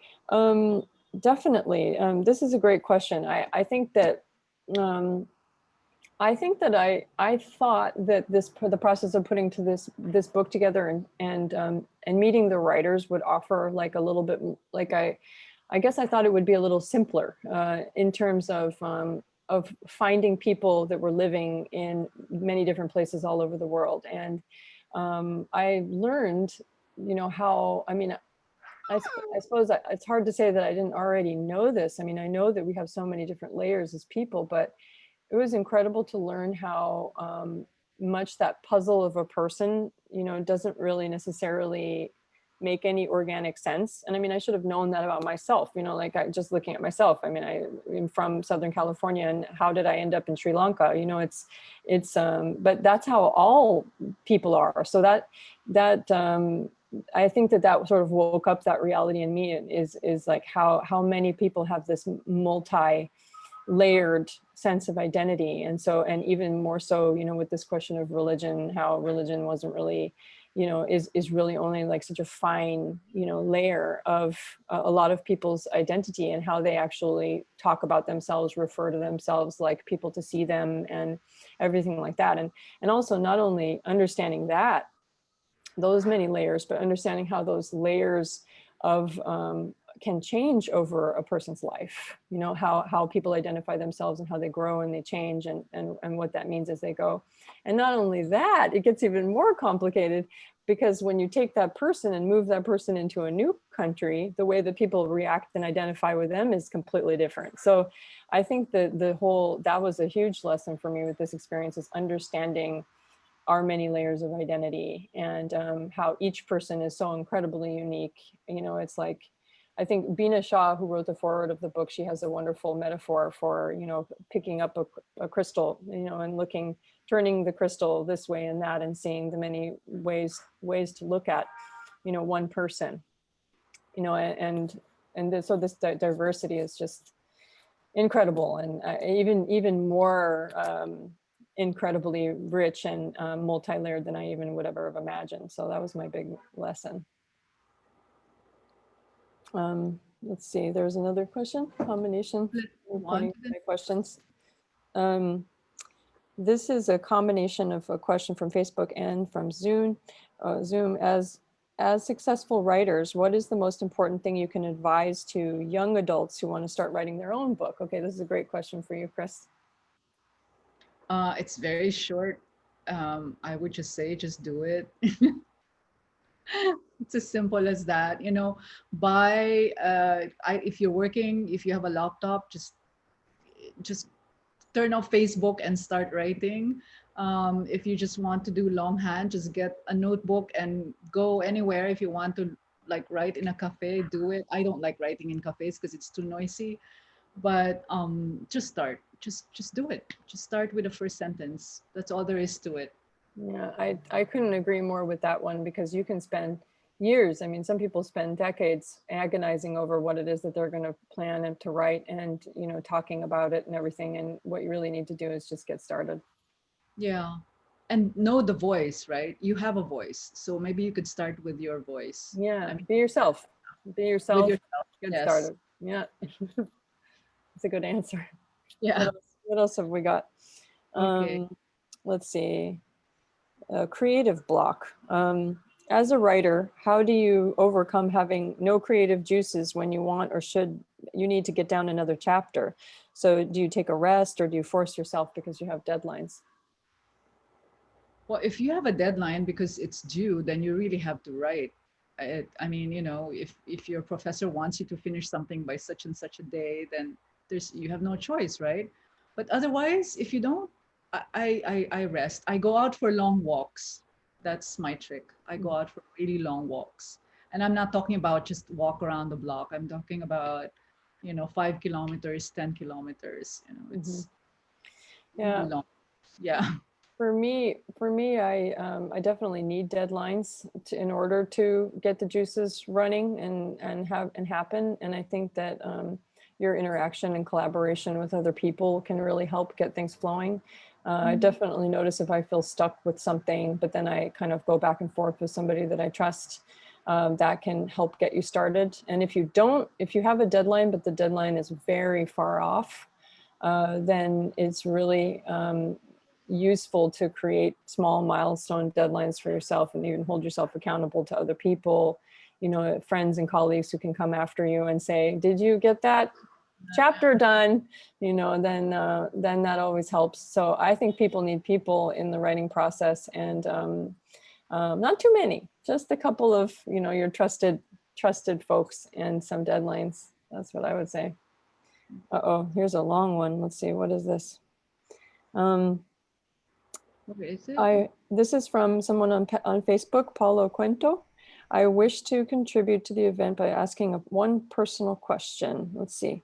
definitely. This is a great question. I think that um, I thought that the process of putting to this book together and meeting the writers would offer like a little bit like I guess I thought it would be a little simpler in terms of finding people that were living in many different places all over the world. And I learned, you know, how, I mean, I suppose it's hard to say that I didn't already know this. I mean, I know that we have so many different layers as people, but it was incredible to learn how much that puzzle of a person, you know, doesn't really necessarily make any organic sense. And I mean, I should have known that about myself, you know, like just looking at myself. I mean, I'm from Southern California, and how did I end up in Sri Lanka? You know, but that's how all people are. So I think that sort of woke up that reality in me is like how many people have this multi-layered sense of identity. And so, and even more so, you know, with this question of religion, how religion wasn't really, you know, is really only like such a fine, you know, layer of a lot of people's identity and how they actually talk about themselves, refer to themselves, like people to see them and everything like that. And also not only understanding that, those many layers, but understanding how those layers of can change over a person's life, you know, how people identify themselves and how they grow and they change and what that means as they go. And not only that, it gets even more complicated because when you take that person and move that person into a new country, the way that people react and identify with them is completely different. So I think that that was a huge lesson for me with this experience, is understanding our many layers of identity and how each person is so incredibly unique. You know, it's like, I think Bina Shah, who wrote the foreword of the book, she has a wonderful metaphor for, you know, picking up a crystal, you know, and turning the crystal this way and that, and seeing the many ways to look at, you know, one person, you know, so this diversity is just incredible, and even more incredibly rich and multi-layered than I even would ever have imagined. So that was my big lesson. Let's see, there's another question, combination. Pointing to my questions. This is a combination of a question from Facebook and from Zoom. As successful writers, what is the most important thing you can advise to young adults who want to start writing their own book? Okay, this is a great question for you, Chris. It's very short. I would just say, just do it. It's as simple as that. You know, if you're working, if you have a laptop, just turn off Facebook and start writing. If you just want to do longhand, just get a notebook and go anywhere. If you want to like write in a cafe, do it. I don't like writing in cafes because it's too noisy. But just start. Just do it. Just start with the first sentence. That's all there is to it. Yeah, I couldn't agree more with that one, because you can spend years. I mean, some people spend decades agonizing over what it is that they're going to plan and to write, and, you know, talking about it and everything. And what you really need to do is just get started. Yeah. And know the voice, right? You have a voice. So maybe you could start with your voice. Yeah, I mean, be yourself. Be with yourself. yourself. Get Yes. started. Yeah, it's a good answer. Yeah. What else have we got? Okay. Let's see. Creative block. As a writer, how do you overcome having no creative juices when you want or should you need to get down another chapter? So do you take a rest, or do you force yourself because you have deadlines? Well, if you have a deadline because it's due, then you really have to write. I mean, you know, if your professor wants you to finish something by such and such a day, then you have no choice, right? But otherwise, if you don't, I rest. I go out for long walks. That's my trick. I go out for really long walks, and I'm not talking about just walk around the block. I'm talking about, you know, 5 kilometers, 10 kilometers. You know, it's Yeah. long. Yeah. For me, I definitely need deadlines in order to get the juices running and happen. And I think that your interaction and collaboration with other people can really help get things flowing. I definitely notice if I feel stuck with something, but then I kind of go back and forth with somebody that I trust. That can help get you started. And if you have a deadline, but the deadline is very far off, then it's really useful to create small milestone deadlines for yourself, and you can hold yourself accountable to other people, friends and colleagues who can come after you and say, did you get that chapter done? Then that always helps. So I think people need people in the writing process, and not too many, just a couple of, your trusted folks and some deadlines. That's what I would say. Uh-oh, here's a long one. Let's see, what is this? What is it? This is from someone on Facebook, Paulo Cuento. I wish to contribute to the event by asking one personal question. Let's see.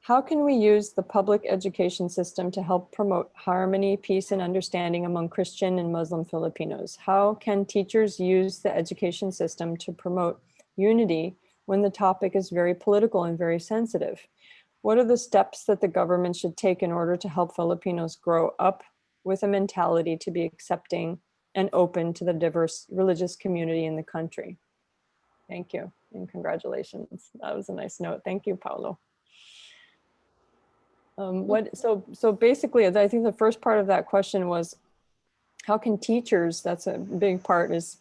How can we use the public education system to help promote harmony, peace, and understanding among Christian and Muslim Filipinos? How can teachers use the education system to promote unity when the topic is very political and very sensitive? What are the steps that the government should take in order to help Filipinos grow up with a mentality to be accepting and open to the diverse religious community in the country? Thank you and congratulations. That was a nice note. Thank you, Paulo. So basically, I think the first part of that question was, how can teachers, that's a big part, is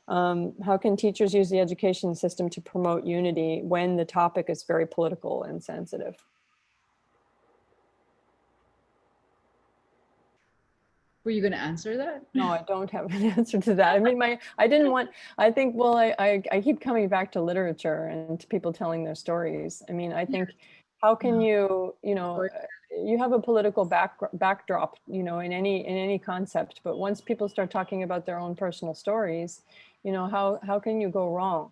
how can teachers use the education system to promote unity when the topic is very political and sensitive? Were you going to answer that? No, I don't have an answer to that. I mean, I keep coming back to literature and to people telling their stories. I mean, I think, how can you have a political backdrop, in any concept, but once people start talking about their own personal stories, how can you go wrong?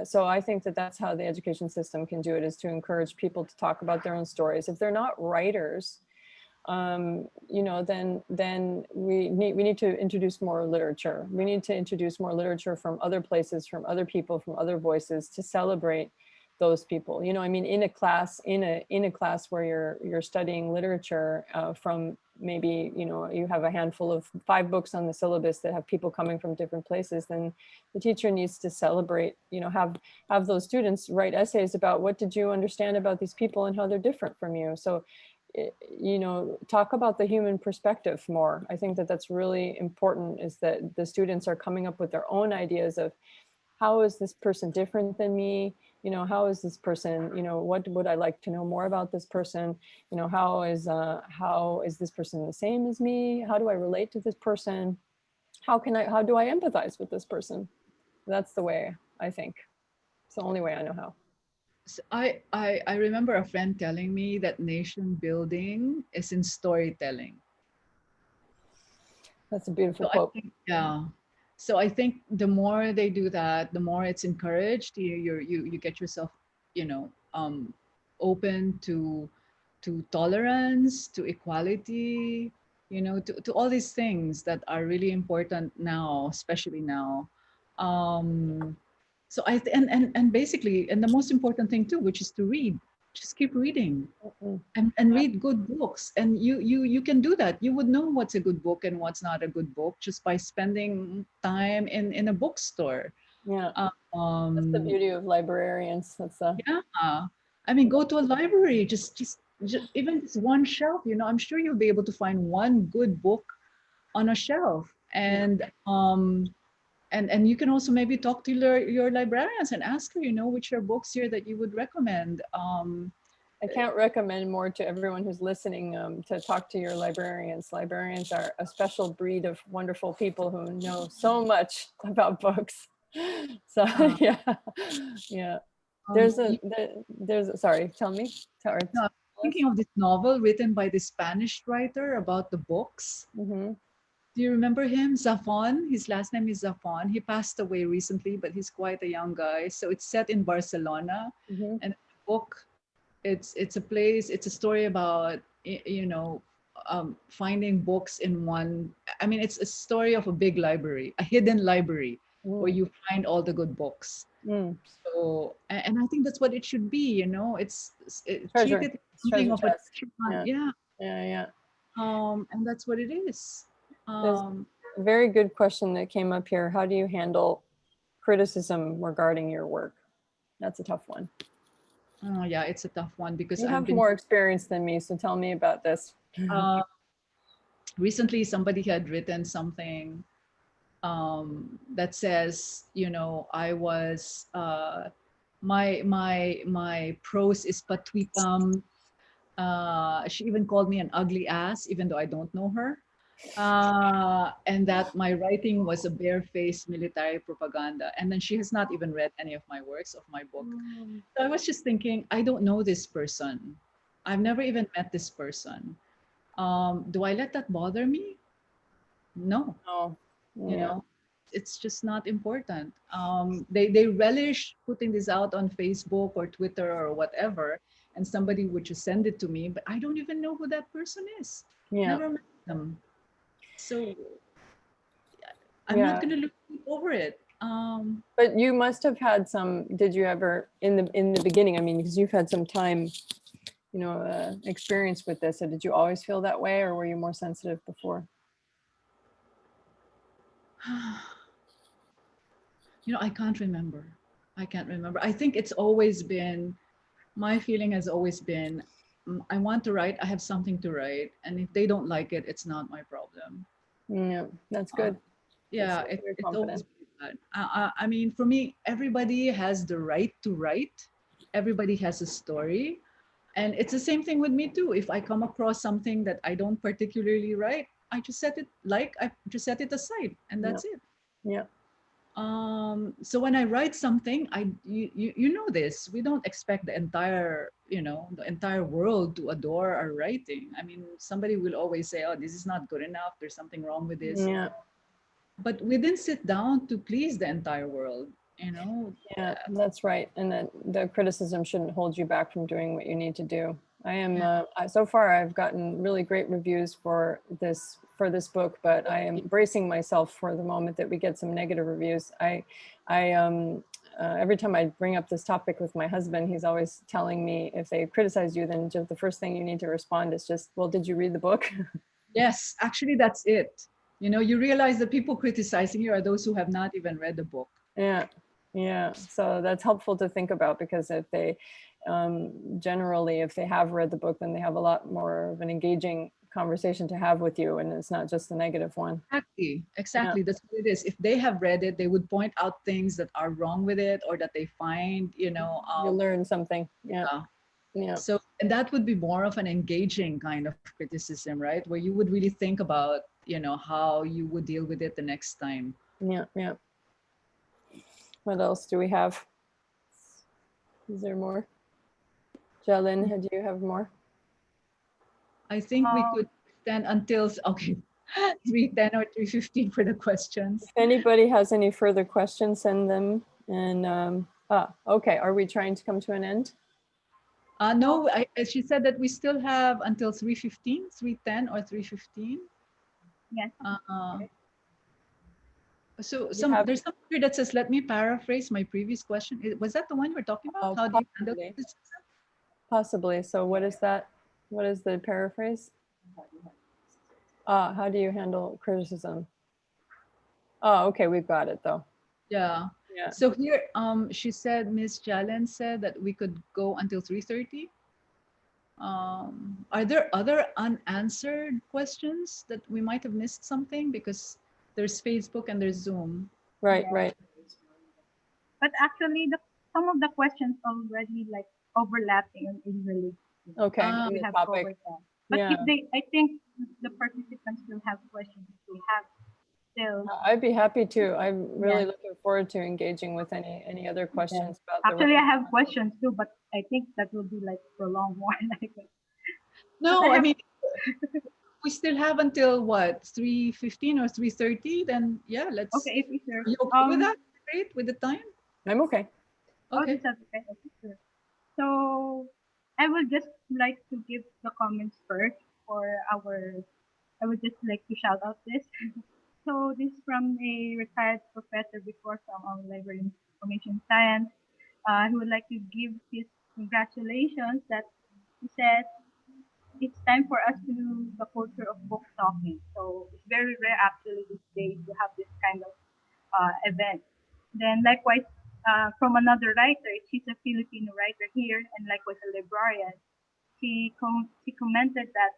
So I think that that's how the education system can do it, is to encourage people to talk about their own stories. If they're not writers, then we need to introduce more literature. We need to introduce more literature from other places, from other people, from other voices, to celebrate those people. I mean, in a class where you're studying literature from maybe, you have a handful of 5 books on the syllabus that have people coming from different places, then the teacher needs to celebrate, have those students write essays about what did you understand about these people and how they're different from you. So talk about the human perspective more. I think that that's really important, is that the students are coming up with their own ideas of, how is this person different than me? How is this person, what would I like to know more about this person? How is this person the same as me? How do I relate to this person? How do I empathize with this person? That's the way, I think. It's the only way I know how. So I remember a friend telling me that nation building is in storytelling. That's a beautiful quote. Yeah. So I think the more they do that, the more it's encouraged. You get yourself, open to tolerance, to equality, to all these things that are really important now, especially now. So and basically, and the most important thing too, which is to read. Just keep reading. And read good books, and you can do that. You would know what's a good book and what's not a good book just by spending time in a bookstore. Yeah. That's the beauty of librarians. Yeah. I mean, go to a library, just even just one shelf, I'm sure you'll be able to find one good book on a shelf. And and you can also maybe talk to your librarians and ask her, which are books here that you would recommend. I can't recommend more to everyone who's listening to talk to your librarians. Librarians are a special breed of wonderful people who know so much about books. So yeah. Sorry, tell me. Sorry. No, thinking of this novel written by this Spanish writer about the books. Mm-hmm. Do you remember him? Zafon. His last name is Zafon. He passed away recently, but he's quite a young guy. So it's set in Barcelona, and the book, it's a place. It's a story about finding books in one. I mean, it's a story of a big library, a hidden library where Mm. you find all the good books. Mm. So, and I think that's what it should be. Treat Treasure. it as It's something treasure of a chest. treasure hunt. Yeah. Yeah. Yeah. Yeah. And that's what it is. There's Um, a very good question that came up here. How do you handle criticism regarding your work? That's a tough one. oh, yeah, it's a tough one because You I've have been more experience than me, so tell me about this. uh, recently somebody had written something that says, I was my prose is patwitam. She even called me an ugly ass, even though I don't know her. And that my writing was a barefaced military propaganda. And then she has not even read any of my works of my book. So I was just thinking, I don't know this person. I've never even met this person. Do I let that bother me? No, Oh, you yeah. know, it's just not important. They relish putting this out on Facebook or Twitter or whatever, and somebody would just send it to me, but I don't even know who that person is. Yeah. Never met them. So I'm not Yeah. going to look over it. But you must have had some, did you ever in the beginning, I mean, because you've had some time, experience with this. So did you always feel that way, or were you more sensitive before? I can't remember. I can't remember. I think it's always been, my feeling has always been, I want to write, I have something to write. And if they don't like it, it's not my problem. Yeah, that's Uh, good. That's yeah, very it's always confident. been that. I mean, for me, everybody has the right to write. Everybody has a story. And it's the same thing with me too. If I come across something that I don't particularly write, I just set it aside and Yeah. that's it. Yeah. So when I write something, you know this, we don't expect the entire world to adore our writing. I mean, somebody will always say, oh, this is not good enough, there's something wrong with this. Yeah. But we didn't sit down to please the entire world, you know. Yeah, that's right. And that the criticism shouldn't hold you back from doing what you need to do. So far I've gotten really great reviews for this book, but I am bracing myself for the moment that we get some negative reviews. Every time I bring up this topic with my husband, he's always telling me, if they criticize you, then just the first thing you need to respond is just, well, did you read the book? Yes, actually that's it. You realize the people criticizing you are those who have not even read the book. Yeah, yeah. So that's helpful to think about, because if they generally, if they have read the book, then they have a lot more of an engaging conversation to have with you, and it's not just a negative one. Exactly. That's what it is. If they have read it, they would point out things that are wrong with it or that they find, You learn something. Yeah, uh, yeah, so, and that would be more of an engaging kind of criticism, right? Where you would really think about, how you would deal with it the next time. yeah, yeah. What else do we have? Is there more? Jalen, do you have more? I think we Um, could stand until, okay, 3:10 or 3:15 for the questions. If anybody has any further questions, send them. And okay. Are we trying to come to an end? No, she said that we still have until 3:15, 3:10 or 3:15. yes. So You have there's something here that says, let me paraphrase my previous question. Was that the one you were talking about? How do you handle possibly. criticism? Possibly. So what is that? What is the paraphrase? How do you handle criticism? Oh, okay, we've got it though. Yeah. Yeah. So here, she said, Miss Jalen said that we could go until 3:30. Are there other unanswered questions that we might have missed something? Because there's Facebook and there's Zoom. Right, Yes. right. But actually, some of the questions already like overlapping and in relation. Okay, Ah, in We the have topic. covered that. But Yeah. if I think the participants will have questions. They have still. I'd be happy to. I'm really Yes. looking forward to engaging with any other Yes. questions about the Actually, I writing have process. questions too, but I think that will be like prolonged more. But I no, I have mean, we still have until what, 3:15 or 3:30? Then yeah, let's. okay. If you sure. Are you okay with that? Great with the time. I'm okay. Oh, this Okay. is okay. Okay, sure. So I will just like to give the comments first. for our, I would just like to shout out this. So this is from a retired professor before from our library in information science. He would like to give his congratulations that he said it's time for us to do the culture of book talking. So it's very rare actually these days to have this kind of event. Then likewise, from another writer, she's a Filipino writer here, and likewise a librarian. She commented that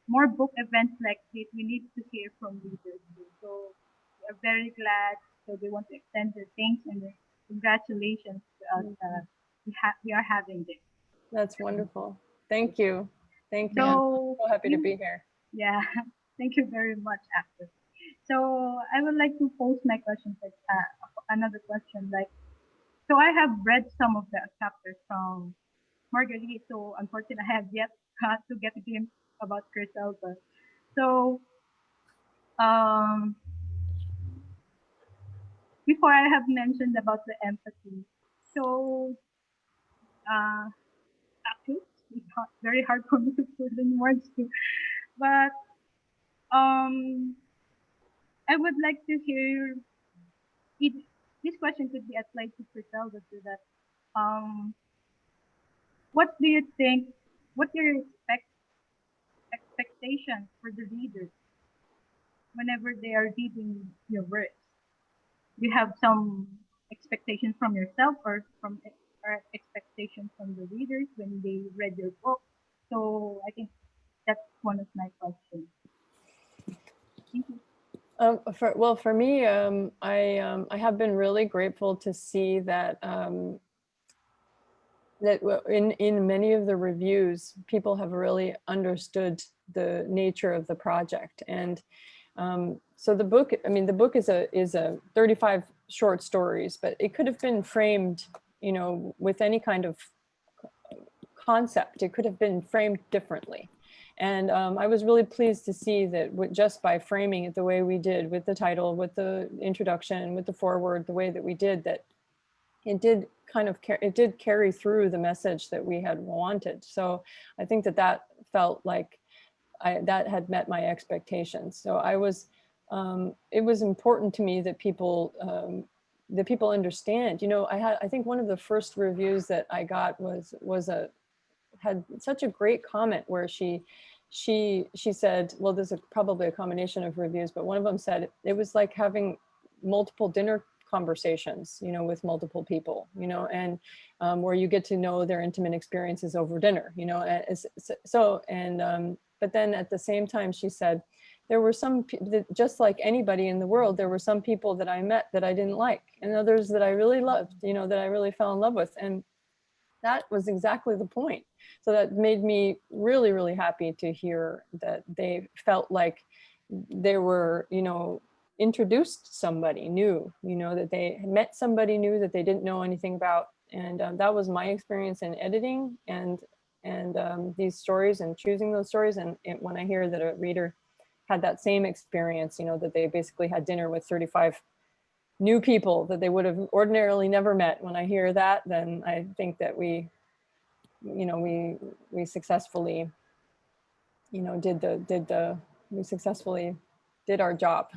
more book events like this, we need to hear from readers. So we are very glad. So they want to extend their thanks and their congratulations to us. We are having this. That's wonderful. Thank you. Thank you. Yeah. I'm So so happy to be here. yeah, thank you very much, actor. So I would like to pose my question, another question. Like, so I have read some of the chapters from Marguerite. So unfortunately, I have yet got to get a glimpse about Criselda. So um, before I have mentioned about the empathy. So uh, actually, very hard for me to put in words too. But um, I would like to hear it, this question could be applied to Criselda to that. Um, what do you think? What are your expectations for the readers whenever they are reading your works? Do you have some expectations from yourself or expectations from the readers when they read your book? So I think that's one of my questions. Thank you. For me, I have been really grateful to see that in many of the reviews, people have really understood the nature of the project. And so the book, I mean, the book is a 35 short stories, but it could have been framed, you know, with any kind of concept. It could have been framed differently. And I was really pleased to see that just by framing it the way we did, with the title, with the introduction, with the foreword, the way that we did, that it did kind of it did carry through the message that we had wanted. So I think that that felt like that had met my expectations. So I was, it was important to me that people understand. You know, I think one of the first reviews that I got had such a great comment where she said, well, there's probably a combination of reviews, but one of them said it was like having multiple dinner conversations, you know, with multiple people, you know, and where you get to know their intimate experiences over dinner, you know, but then at the same time, she said, there were some, just like anybody in the world, there were some people that I met that I didn't like, and others that I really loved, you know, that I really fell in love with. And that was exactly the point. So that made me really, really happy to hear that they felt like they were, you know, introduced somebody new, you know, that they met somebody new that they didn't know anything about. And that was my experience in editing and these stories and choosing those stories. And when I hear that a reader had that same experience, you know, that they basically had dinner with 35 new people that they would have ordinarily never met. When I hear that, then I think that we, you know, we successfully, you know, we successfully did our job.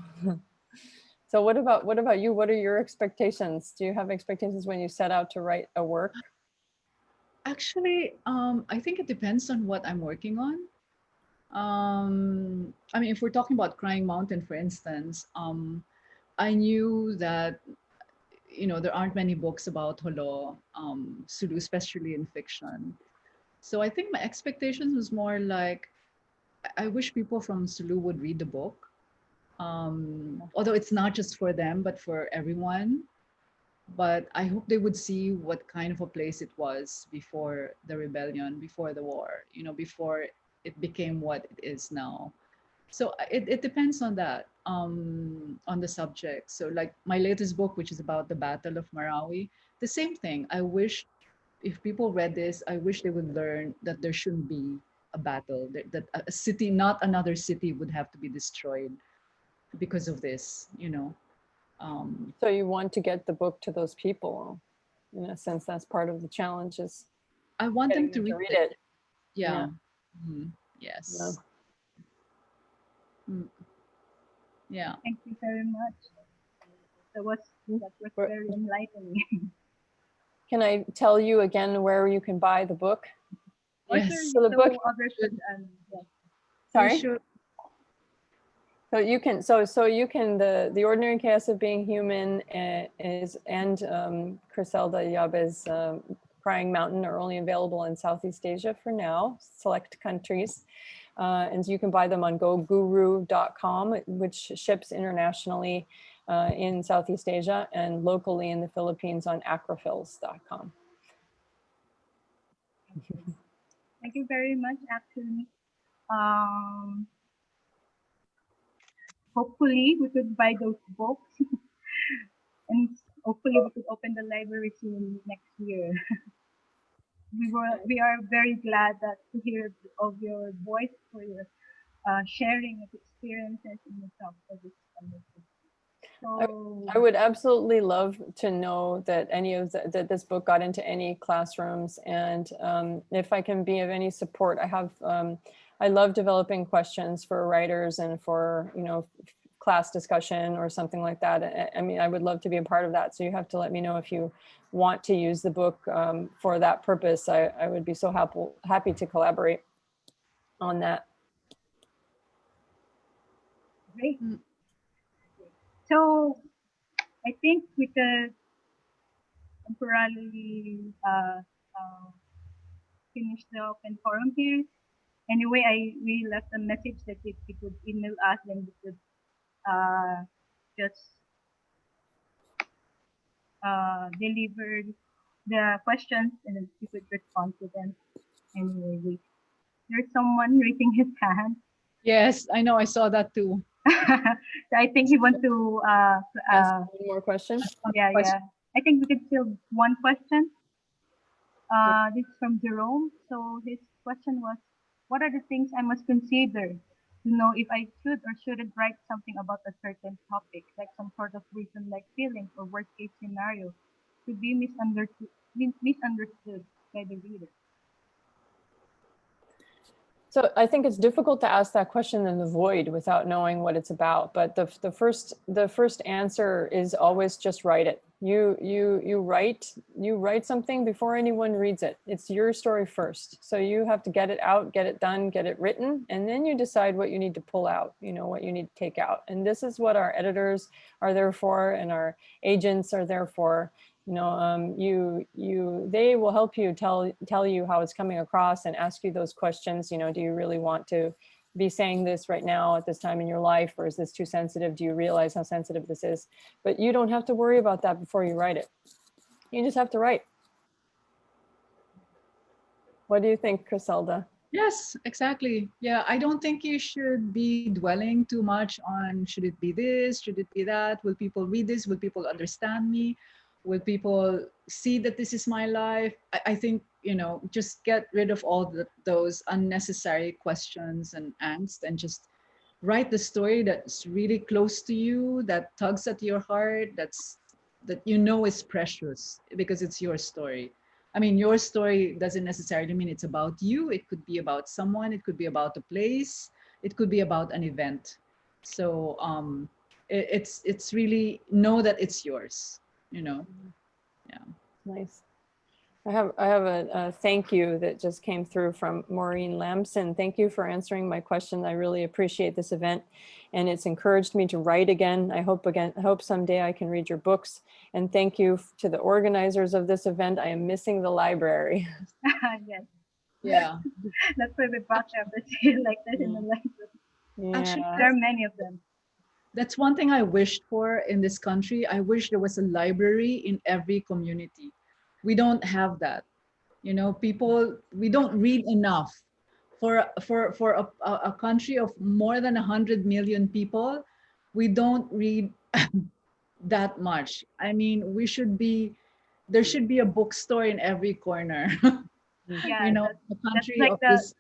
So what about you? What are your expectations? Do you have expectations when you set out to write a work? Actually, I think it depends on what I'm working on. I mean, if we're talking about Crying Mountain, for instance, I knew that, you know, there aren't many books about Holo, Sulu, especially in fiction. So I think my expectations was more like, I wish people from Sulu would read the book. Although it's not just for them, but for everyone. But I hope they would see what kind of a place it was before the rebellion, before the war, you know, before it became what it is now. So it depends on that, on the subject. So like my latest book, which is about the Battle of Marawi, the same thing. I wish if people read this, I wish they would learn that there shouldn't be a battle, that a city, not another city, would have to be destroyed because of this, you know. So you want to get the book to those people. In a sense, that's part of the challenge, is I want them getting to them to read read it. it. Yeah. Yeah. Mhm. Yeah. Yes. Mm. Yeah. Thank you very much. That was very enlightening. Can I tell you again where you can buy the book? Or sure, Yes. So the book, so others Should, could yeah. you sorry? should. So you can, you can, the Ordinary Chaos of Being Human is, and Criselda Yabes' Crying Mountain are only available in Southeast Asia for now, select countries. And you can buy them on goguru.com, which ships internationally in Southeast Asia, and locally in the Philippines on acrophils.com. Thank you very much. Actually, um, hopefully we could buy those books, and hopefully we could open the library soon next year. We are very glad that to hear of your voice for your sharing of experiences in the talk for this conversation. So I would absolutely love to know that any of that this book got into any classrooms, and if I can be of any support, I love developing questions for writers and for class discussion or something like that. I mean, I would love to be a part of that. So you have to let me know if you want to use the book for that purpose. I would be so happy to collaborate on that. great. So I think we could temporarily finish the open forum here. Anyway, we left a message that if you could email us, then we could just deliver the questions and then we could respond to them. Anyway, there's someone raising his hand. Yes, I know. I saw that too. So I think he wants to Ask one more question. yeah, Question. I think we could still one question. This is from Jerome. So his question was, what are the things I must consider to know if I should or shouldn't write something about a certain topic, like some sort of reason-like feelings or worst-case scenario, to be misunderstood by the reader? So I think it's difficult to ask that question in the void without knowing what it's about. But the first answer is always just write it. You write something before anyone reads it. It's your story first. So you have to get it out, get it done, get it written, and then you decide what you need to pull out, what you need to take out. And this is what our editors are there for, and our agents are there for. They will help you tell you how it's coming across and ask you those questions. Do you really want to be saying this right now at this time in your life, or is this too sensitive? Do you realize how sensitive this is? But you don't have to worry about that before you write it. You just have to write. What do you think, Criselda? Yes, exactly. Yeah, I don't think you should be dwelling too much on should it be this, should it be that? Will people read this? Will people understand me? Will people see that this is my life? I think, just get rid of all those unnecessary questions and angst, and just write the story that's really close to you, that tugs at your heart, that is precious because it's your story. I mean, your story doesn't necessarily mean it's about you. It could be about someone. It could be about a place. It could be about an event. So it's really know that it's yours. Yeah. Nice. I have a thank you that just came through from Maureen Lamson. Thank you for answering my question. I really appreciate this event, and it's encouraged me to write again. I hope someday I can read your books. And thank you to the organizers of this event. I am missing the library. Yes, Yeah. that's why we brought everything like this in the library. Yeah. Actually, There are many of them. that's one thing I wished for in this country. I wish there was a library in every community. We don't have that. People, we don't read enough. For a country of more than 100 million people, we don't read that much. I mean, there should be a bookstore in every corner. Yeah, The that's country like of this.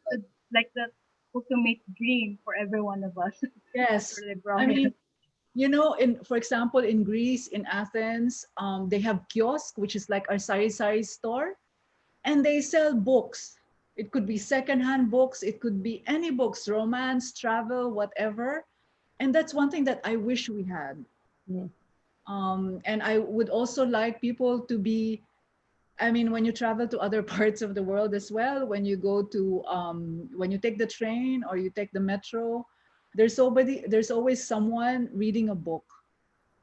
the ultimate dream for every one of us. That's Yes. really I brilliant. mean, for example, in Greece, in Athens, they have kiosk, which is like our sari-sari store, and they sell books. It could be secondhand books. It could be any books, romance, travel, whatever. And that's one thing that I wish we had. Mm. And I would also like people to be, I mean, when you travel to other parts of the world as well, when you go to, when you take the train or you take the metro, there's always someone reading a book,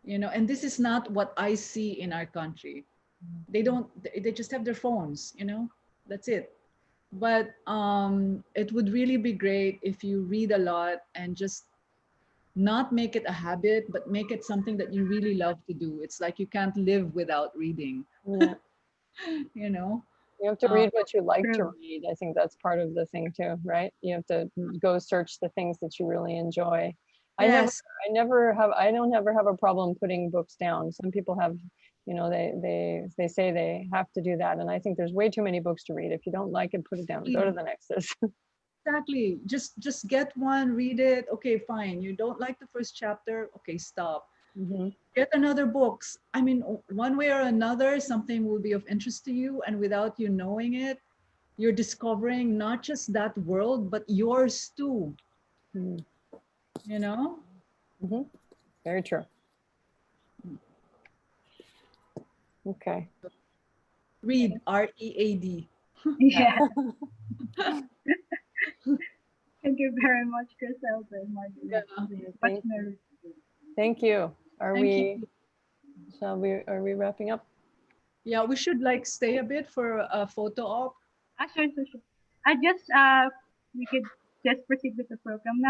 you know, and this is not what I see in our country. They don't, they just have their phones, you know, that's it. But it would really be great if you read a lot and just not make it a habit, but make it something that you really love to do. It's like you can't live without reading, Yeah. you know? You have to Uh, read what you like to True. read. I think that's part of the thing too, right? You have to go search the things that you really enjoy. yes, I don't ever have a problem putting books down. Some people have, you know, they say they have to do that. And I think there's way too many books to read. If you don't like it, put it down, go to the next. exactly. Just get one, read it. Okay, fine. You don't like the first chapter. Okay, stop. Mhm. Get another books. I mean, one way or another, something will be of interest to you, and without you knowing it, you're discovering not just that world, but yours too. Mhm. You know, Mhm. Very true. Okay. read, READ. Yeah. Thank you very much, Criselda and Yeah. Marguerite. Much Thank you. more. Thank you. Thank you. Are we wrapping up? Yeah, we should like stay a bit for a photo op. Sure, sure, sure. We could just proceed with the program now.